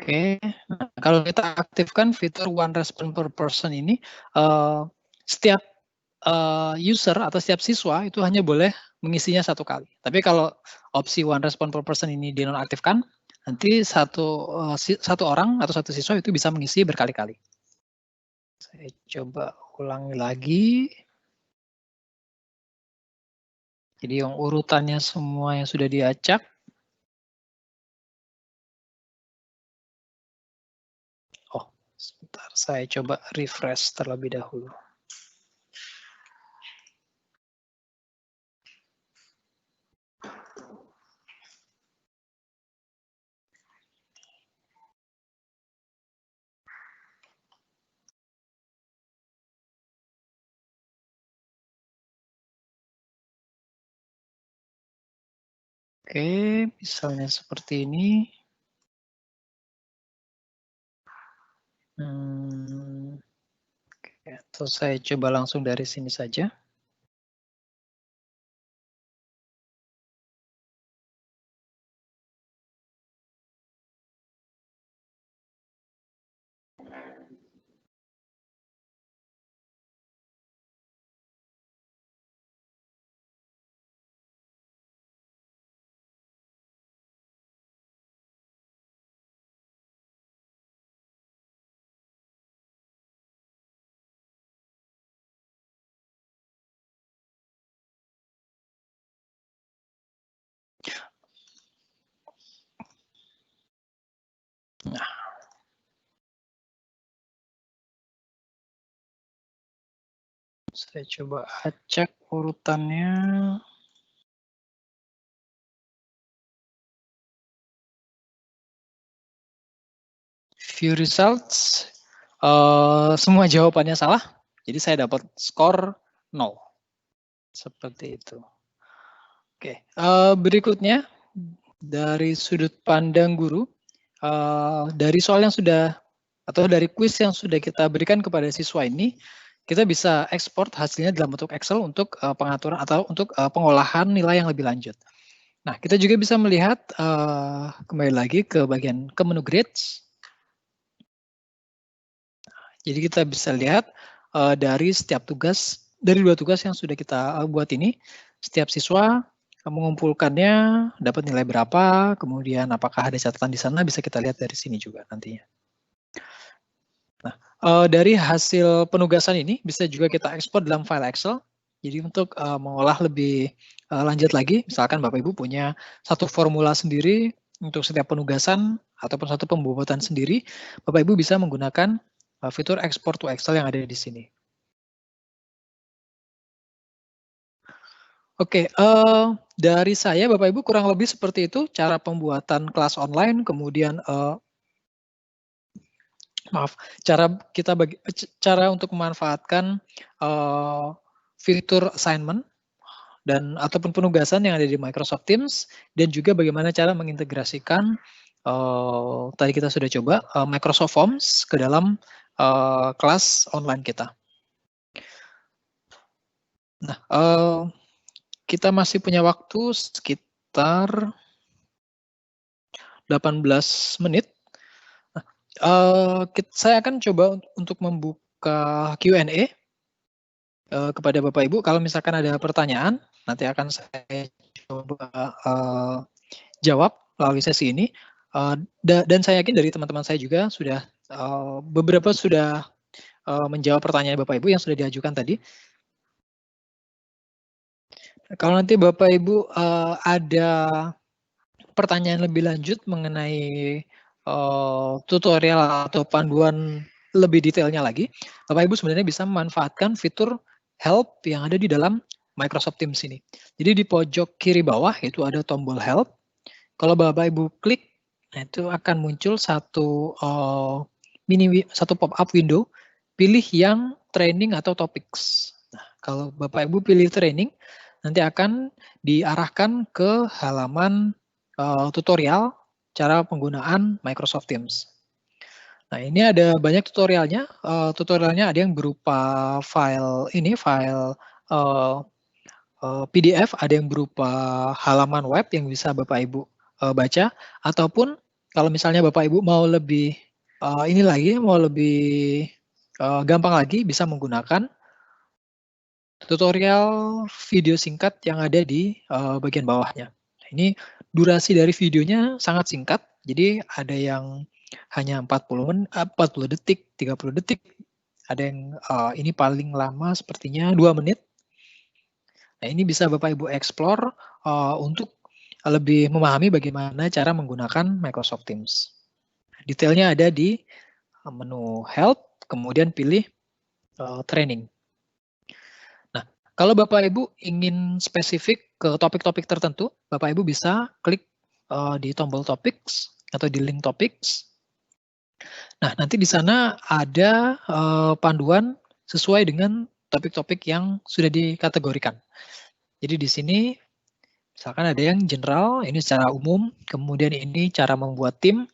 Oke, nah, kalau kita aktifkan fitur one response per person ini, setiap user atau setiap siswa itu hanya boleh mengisinya 1 kali. Tapi kalau opsi one response per person ini dinonaktifkan, nanti satu orang atau satu siswa itu bisa mengisi berkali-kali. Saya coba ulangi lagi. Jadi yang urutannya semua yang sudah diacak. Oh, sebentar, saya coba refresh terlebih dahulu. Oke, misalnya seperti ini. Oke, atau saya coba langsung dari sini saja. Nah, saya coba acak urutannya. View results, semua jawabannya salah, jadi saya dapat skor 0. Seperti itu. Oke, berikutnya dari sudut pandang guru, dari soal yang sudah atau dari kuis yang sudah kita berikan kepada siswa ini, kita bisa ekspor hasilnya dalam bentuk Excel untuk pengaturan atau untuk pengolahan nilai yang lebih lanjut. Nah, kita juga bisa melihat kembali lagi ke bagian ke menu grades. Jadi kita bisa lihat dari setiap tugas, dari 2 tugas yang sudah kita buat ini, setiap siswa mengumpulkannya dapat nilai berapa, kemudian apakah ada catatan di sana, bisa kita lihat dari sini juga nantinya. Nah, dari hasil penugasan ini bisa juga kita ekspor dalam file Excel. Jadi untuk mengolah lebih lanjut lagi, misalkan Bapak Ibu punya satu formula sendiri untuk setiap penugasan ataupun satu pembobotan sendiri, Bapak Ibu bisa menggunakan fitur export to Excel yang ada di sini. Oke, dari saya Bapak Ibu kurang lebih seperti itu cara pembuatan kelas online, kemudian cara untuk memanfaatkan fitur assignment dan ataupun penugasan yang ada di Microsoft Teams, dan juga bagaimana cara mengintegrasikan tadi kita sudah coba Microsoft Forms ke dalam kelas online kita. Nah, kita masih punya waktu sekitar 18 menit. Nah, saya akan coba untuk membuka Q&A kepada Bapak Ibu. Kalau misalkan ada pertanyaan, nanti akan saya coba jawab melalui sesi ini. Dan saya yakin dari teman-teman saya juga sudah beberapa sudah menjawab pertanyaan Bapak Ibu yang sudah diajukan tadi. Kalau nanti Bapak Ibu ada pertanyaan lebih lanjut mengenai tutorial atau panduan lebih detailnya lagi, Bapak Ibu sebenarnya bisa memanfaatkan fitur help yang ada di dalam Microsoft Teams ini. Jadi di pojok kiri bawah itu ada tombol help. Kalau Bapak Ibu klik, nah itu akan muncul satu pop-up window, pilih yang training atau topics. Nah, kalau Bapak Ibu pilih training, nanti akan diarahkan ke halaman tutorial cara penggunaan Microsoft Teams. Nah, ini ada banyak tutorialnya. Tutorialnya ada yang berupa file PDF, ada yang berupa halaman web yang bisa Bapak Ibu baca, ataupun kalau misalnya Bapak Ibu mau lebih gampang lagi, bisa menggunakan tutorial video singkat yang ada di bagian bawahnya. Ini durasi dari videonya sangat singkat, jadi ada yang hanya 40 detik, 30 detik, ada yang ini paling lama sepertinya 2 menit. Nah, ini bisa Bapak Ibu explore untuk lebih memahami bagaimana cara menggunakan Microsoft Teams. Detailnya ada di menu Help, kemudian pilih Training. Nah, kalau Bapak Ibu ingin spesifik ke topik-topik tertentu, Bapak Ibu bisa klik di tombol Topics atau di link Topics. Nah, nanti di sana ada panduan sesuai dengan topik-topik yang sudah dikategorikan. Jadi di sini misalkan ada yang general, ini secara umum, kemudian ini cara membuat tim.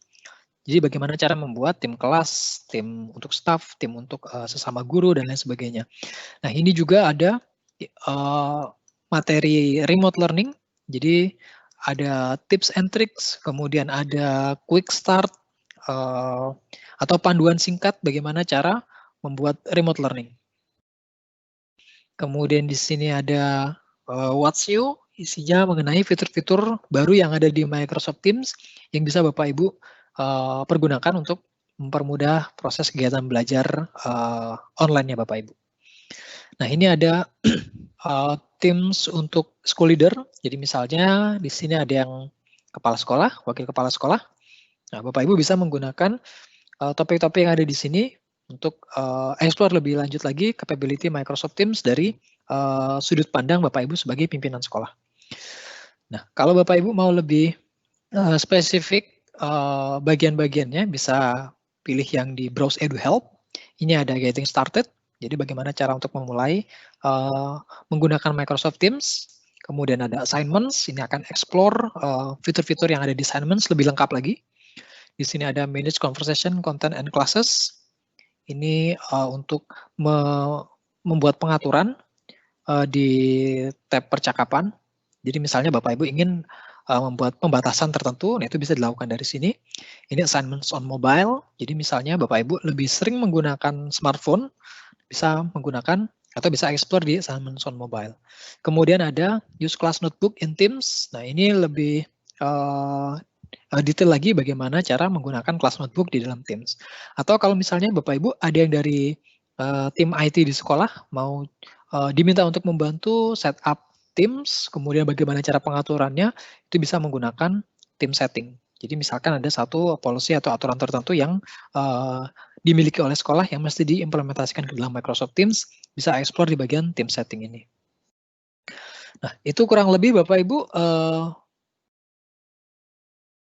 Jadi bagaimana cara membuat tim kelas, tim untuk staff, tim untuk sesama guru, dan lain sebagainya. Nah, ini juga ada materi remote learning. Jadi ada tips and tricks, kemudian ada quick start, atau panduan singkat bagaimana cara membuat remote learning. Kemudian di sini ada What's New, isinya mengenai fitur-fitur baru yang ada di Microsoft Teams yang bisa Bapak Ibu pergunakan untuk mempermudah proses kegiatan belajar online-nya Bapak Ibu. Nah, ini ada Teams untuk school leader. Jadi misalnya di sini ada yang kepala sekolah, wakil kepala sekolah. Nah, Bapak Ibu bisa menggunakan topik-topik yang ada di sini untuk explore lebih lanjut lagi capability Microsoft Teams dari sudut pandang Bapak Ibu sebagai pimpinan sekolah. Nah, kalau Bapak Ibu mau lebih spesifik bagian-bagiannya, bisa pilih yang di Browse Edu Help. Ini ada Getting Started, jadi bagaimana cara untuk memulai menggunakan Microsoft Teams. Kemudian ada Assignments, ini akan explore fitur-fitur yang ada di Assignments lebih lengkap lagi. Di sini ada Manage Conversation, Content, and Classes. Ini untuk membuat pengaturan di tab percakapan. Jadi misalnya Bapak Ibu ingin membuat pembatasan tertentu, nah itu bisa dilakukan dari sini. Ini Assignments on Mobile. Jadi misalnya Bapak Ibu lebih sering menggunakan smartphone, bisa menggunakan atau bisa explore di Assignments on Mobile. Kemudian ada Use Class Notebook in Teams. Nah, ini lebih detail lagi bagaimana cara menggunakan Class Notebook di dalam Teams. Atau kalau misalnya Bapak Ibu ada yang dari tim IT di sekolah mau diminta untuk membantu setup Teams, kemudian bagaimana cara pengaturannya, itu bisa menggunakan Team Setting. Jadi misalkan ada satu policy atau aturan tertentu yang dimiliki oleh sekolah yang mesti diimplementasikan ke dalam Microsoft Teams, bisa explore di bagian Team Setting ini. Nah, itu kurang lebih Bapak Ibu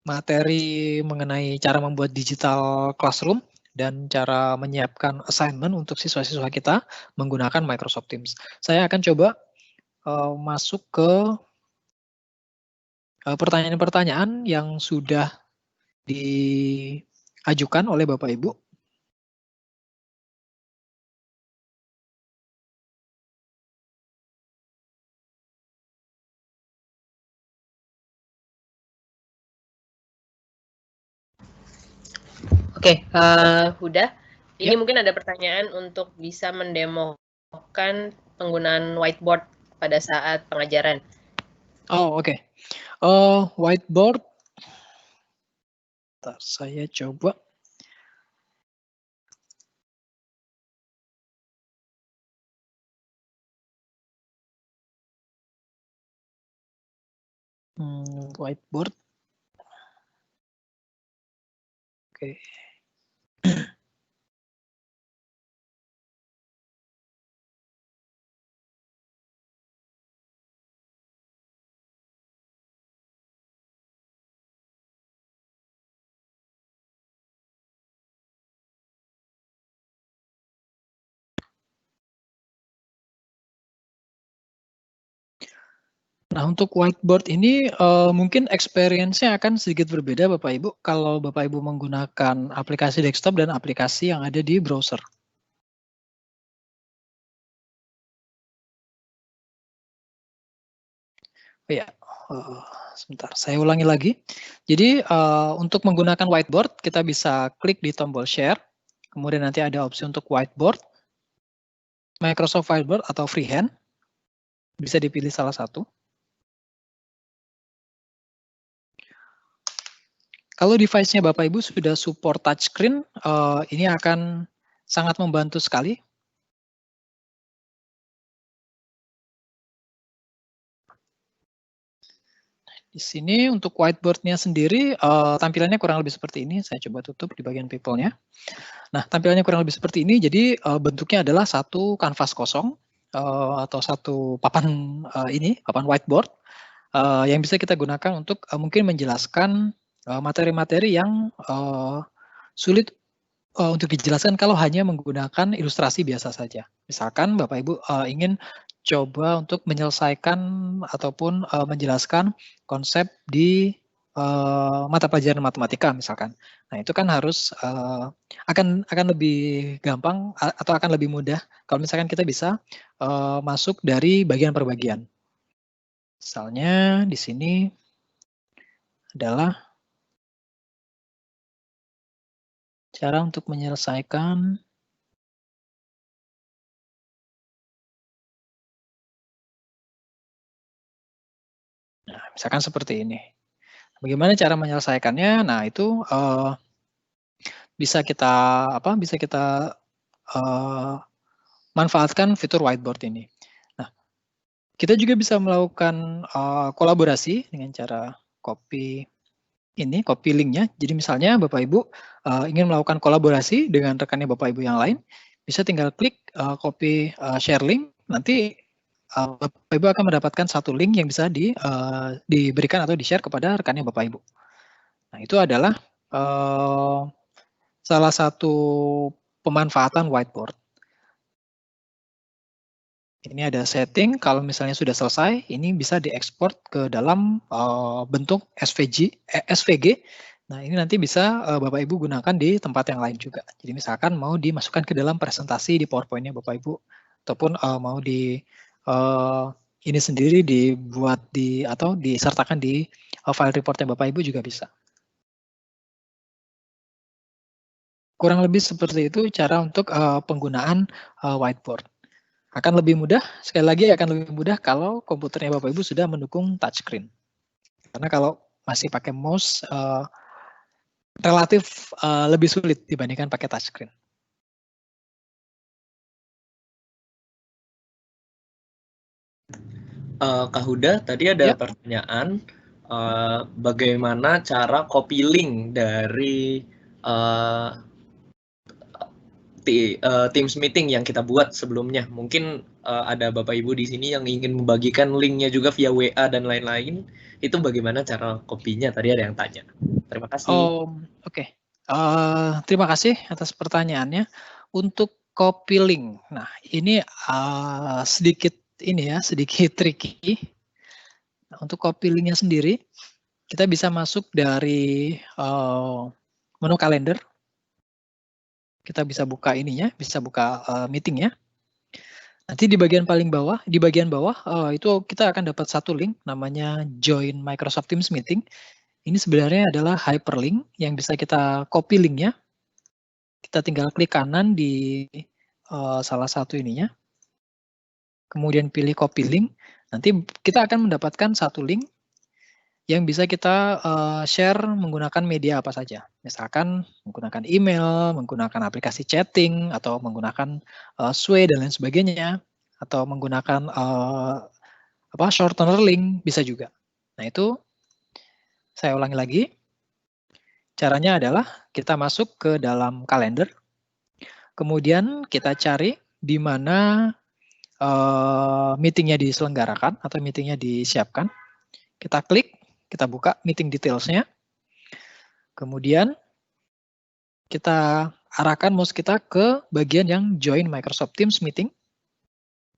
materi mengenai cara membuat digital classroom dan cara menyiapkan assignment untuk siswa-siswa kita menggunakan Microsoft Teams. Saya akan coba masuk ke pertanyaan-pertanyaan yang sudah diajukan oleh Bapak Ibu. Oke, Huda, ini mungkin ada pertanyaan untuk bisa mendemokan penggunaan whiteboard pada saat pengajaran. Oh, oke. Whiteboard Bentar, saya coba. Whiteboard. Oke. Nah, untuk whiteboard ini mungkin experience-nya akan sedikit berbeda Bapak Ibu kalau Bapak Ibu menggunakan aplikasi desktop dan aplikasi yang ada di browser. Ya, sebentar, saya ulangi lagi. Jadi untuk menggunakan whiteboard, kita bisa klik di tombol share, kemudian nanti ada opsi untuk whiteboard, Microsoft Whiteboard atau freehand, bisa dipilih salah satu. Kalau device-nya Bapak Ibu sudah support touchscreen, ini akan sangat membantu sekali. Di sini untuk whiteboard-nya sendiri, tampilannya kurang lebih seperti ini. Saya coba tutup di bagian people-nya. Nah, tampilannya kurang lebih seperti ini. Jadi bentuknya adalah satu kanvas kosong atau satu papan papan whiteboard yang bisa kita gunakan untuk mungkin menjelaskan materi-materi yang sulit untuk dijelaskan kalau hanya menggunakan ilustrasi biasa saja. Misalkan Bapak Ibu ingin coba untuk menyelesaikan ataupun menjelaskan konsep di mata pelajaran matematika misalkan. Nah, itu kan harus akan lebih gampang atau akan lebih mudah kalau misalkan kita bisa masuk dari bagian per bagian. Misalnya di sini adalah cara untuk menyelesaikan misalkan seperti ini. Bagaimana cara menyelesaikannya? Nah, itu bisa kita manfaatkan fitur whiteboard ini. Nah, kita juga bisa melakukan kolaborasi dengan cara copy linknya. Jadi misalnya Bapak Ibu ingin melakukan kolaborasi dengan rekannya Bapak Ibu yang lain, bisa tinggal klik copy share link, nanti Bapak Ibu akan mendapatkan satu link yang bisa diberikan atau di-share kepada rekannya Bapak Ibu. Nah, itu adalah salah satu pemanfaatan whiteboard. Ini ada setting, kalau misalnya sudah selesai, ini bisa diekspor ke dalam bentuk SVG. Nah, ini nanti bisa Bapak Ibu gunakan di tempat yang lain juga. Jadi misalkan mau dimasukkan ke dalam presentasi di PowerPoint-nya Bapak Ibu, ataupun mau ini sendiri dibuat atau disertakan di file report-nya Bapak Ibu juga bisa. Kurang lebih seperti itu cara untuk penggunaan whiteboard. Akan lebih mudah, sekali lagi akan lebih mudah kalau komputernya Bapak Ibu sudah mendukung touchscreen. Karena kalau masih pakai mouse, relatif lebih sulit dibandingkan pakai touchscreen. Kak Huda, tadi ada pertanyaan, bagaimana cara copy link dari Teams meeting yang kita buat sebelumnya. Mungkin ada Bapak Ibu di sini yang ingin membagikan linknya juga via WA dan lain-lain. Itu bagaimana cara kopinya? Tadi ada yang tanya. Terima kasih. Oke. Terima kasih atas pertanyaannya. Untuk copy link, nah ini sedikit tricky. Nah, untuk copy linknya sendiri, kita bisa masuk dari menu kalender. Kita bisa buka bisa buka meetingnya. Nanti di bagian bawah itu kita akan dapat satu link namanya Join Microsoft Teams Meeting. Ini sebenarnya adalah hyperlink yang bisa kita copy linknya. Kita tinggal klik kanan di salah satu ininya. Kemudian pilih copy link. Nanti kita akan mendapatkan satu link yang bisa kita share menggunakan media apa saja. Misalkan menggunakan email, menggunakan aplikasi chatting, atau menggunakan Sway dan lain sebagainya, atau menggunakan shortener link bisa juga. Nah itu saya ulangi lagi. Caranya adalah kita masuk ke dalam kalender, kemudian kita cari di mana meetingnya diselenggarakan atau meetingnya disiapkan. Kita klik, kita buka meeting details-nya. Kemudian kita arahkan mouse kita ke bagian yang join Microsoft Teams meeting.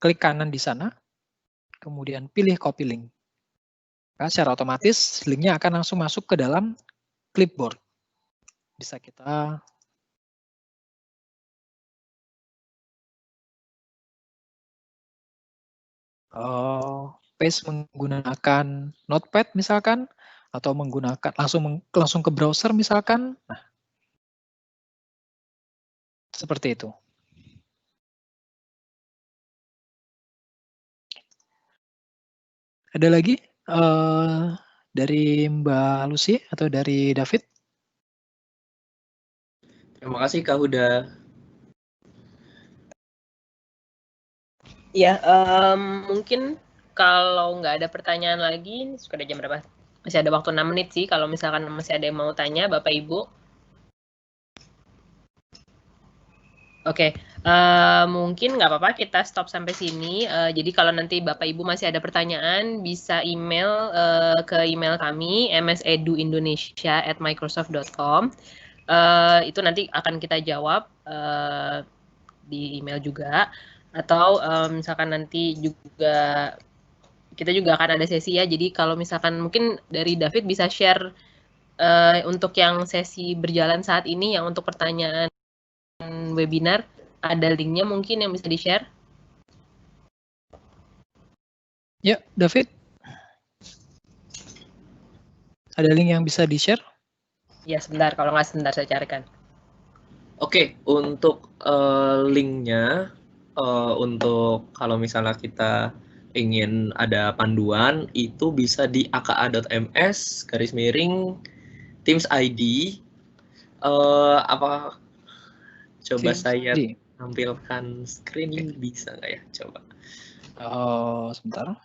Klik kanan di sana, kemudian pilih copy link. Nah, secara otomatis linknya akan langsung masuk ke dalam clipboard. Bisa kita paste menggunakan Notepad misalkan, atau menggunakan langsung ke browser misalkan. Nah, seperti itu. Ada lagi dari Mbak Lucy atau dari David? Terima kasih Kak Huda. Ya, mungkin kalau nggak ada pertanyaan lagi, sudah jam berapa? Masih ada waktu 6 menit sih, kalau misalkan masih ada yang mau tanya, Bapak Ibu. Oke, mungkin nggak apa-apa kita stop sampai sini. Jadi kalau nanti Bapak Ibu masih ada pertanyaan, bisa email ke email kami, mseduindonesia@microsoft.com. Itu nanti akan kita jawab di email juga. Atau misalkan nanti juga kita juga akan ada sesi ya. Jadi kalau misalkan mungkin dari David bisa share untuk yang sesi berjalan saat ini, yang untuk pertanyaan webinar, ada linknya mungkin yang bisa di-share? Ya, David. Ada link yang bisa di-share? Ya, sebentar. Kalau nggak sebentar saya carikan. Oke, untuk linknya, untuk kalau misalnya kita ingin ada panduan, itu bisa di aka.ms/Teams ID. Apa coba Teams saya ID. tampilkan screen bisa nggak ya? Coba. Sebentar.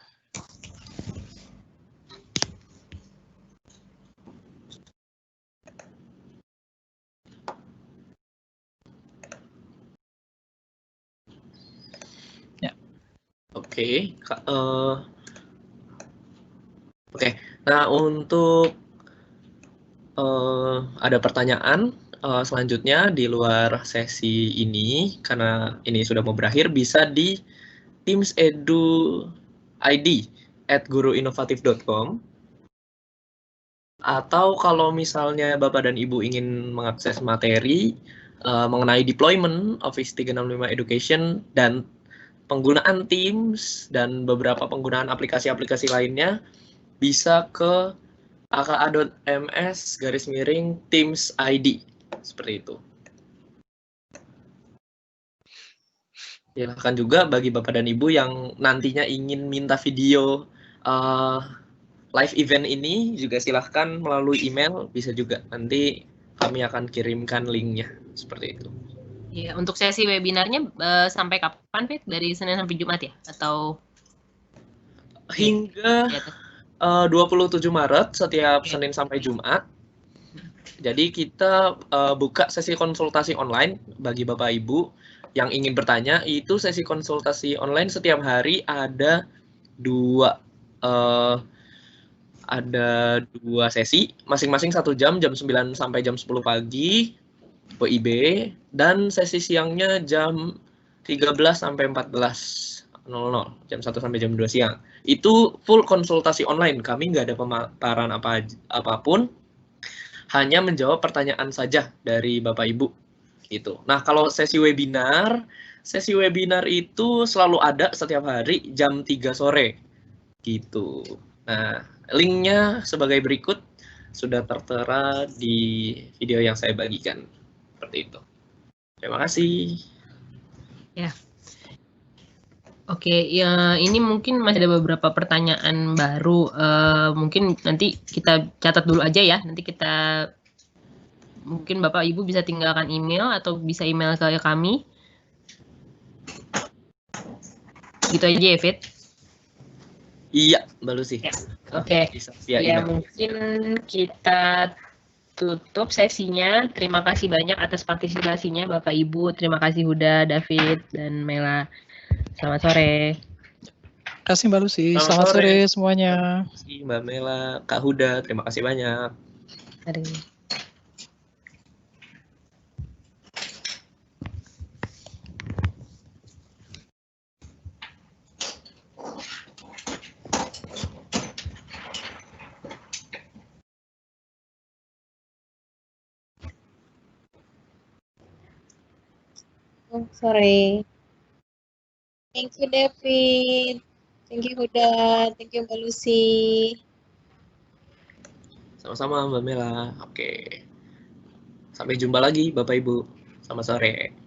Ya. Oke. Oke. Nah, untuk ada pertanyaan selanjutnya di luar sesi ini, karena ini sudah mau berakhir, bisa di teamsedu.id@guruinovatif.com. Atau kalau misalnya Bapak dan Ibu ingin mengakses materi mengenai deployment Office 365 Education dan penggunaan Teams dan beberapa penggunaan aplikasi-aplikasi lainnya, bisa ke aka.ms/Teams ID. Seperti itu. Silahkan juga bagi Bapak dan Ibu yang nantinya ingin minta video live event ini, juga silahkan melalui email, bisa juga. Nanti kami akan kirimkan linknya. Seperti itu. Ya, untuk sesi webinarnya sampai kapan, Fit? Dari Senin sampai Jumat ya? Atau hingga 27 Maret setiap Senin sampai Jumat. Jadi kita buka sesi konsultasi online bagi Bapak Ibu yang ingin bertanya. Itu sesi konsultasi online setiap hari ada dua sesi, masing-masing 1 jam, jam 9 sampai jam 10 pagi, WIB, dan sesi siangnya jam 13 sampai 14.00, jam 1 sampai jam 2 siang. Itu full konsultasi online, kami nggak ada pemaparan apapun, hanya menjawab pertanyaan saja dari Bapak Ibu. Gitu. Nah, kalau sesi webinar itu selalu ada setiap hari jam 3 sore. Gitu. Nah, linknya sebagai berikut sudah tertera di video yang saya bagikan. Seperti itu. Terima kasih. Ya. Oke, ya ini mungkin masih ada beberapa pertanyaan baru. Mungkin nanti kita catat dulu aja ya. Nanti kita mungkin Bapak Ibu bisa tinggalkan email atau bisa email ke kami. Gitu aja ya, Fit? Iya, Mbak Lucy. Ya. Oke. Bisa via Ya, email. mungkin kita tutup sesinya. Terima kasih banyak atas partisipasinya Bapak Ibu. Terima kasih Huda, David, dan Mela. Selamat sore. Terima kasih Mbak Lucy. Selamat Selamat sore. sore semuanya. Terima kasih Mbak Mela, Kak Huda, terima kasih banyak. Mari. Sore. Thank you, David. Thank you, Huda. Thank you, Mbak Lucy. Sama-sama Mbak Mela. Oke. Sampai jumpa lagi Bapak Ibu. Selamat sore.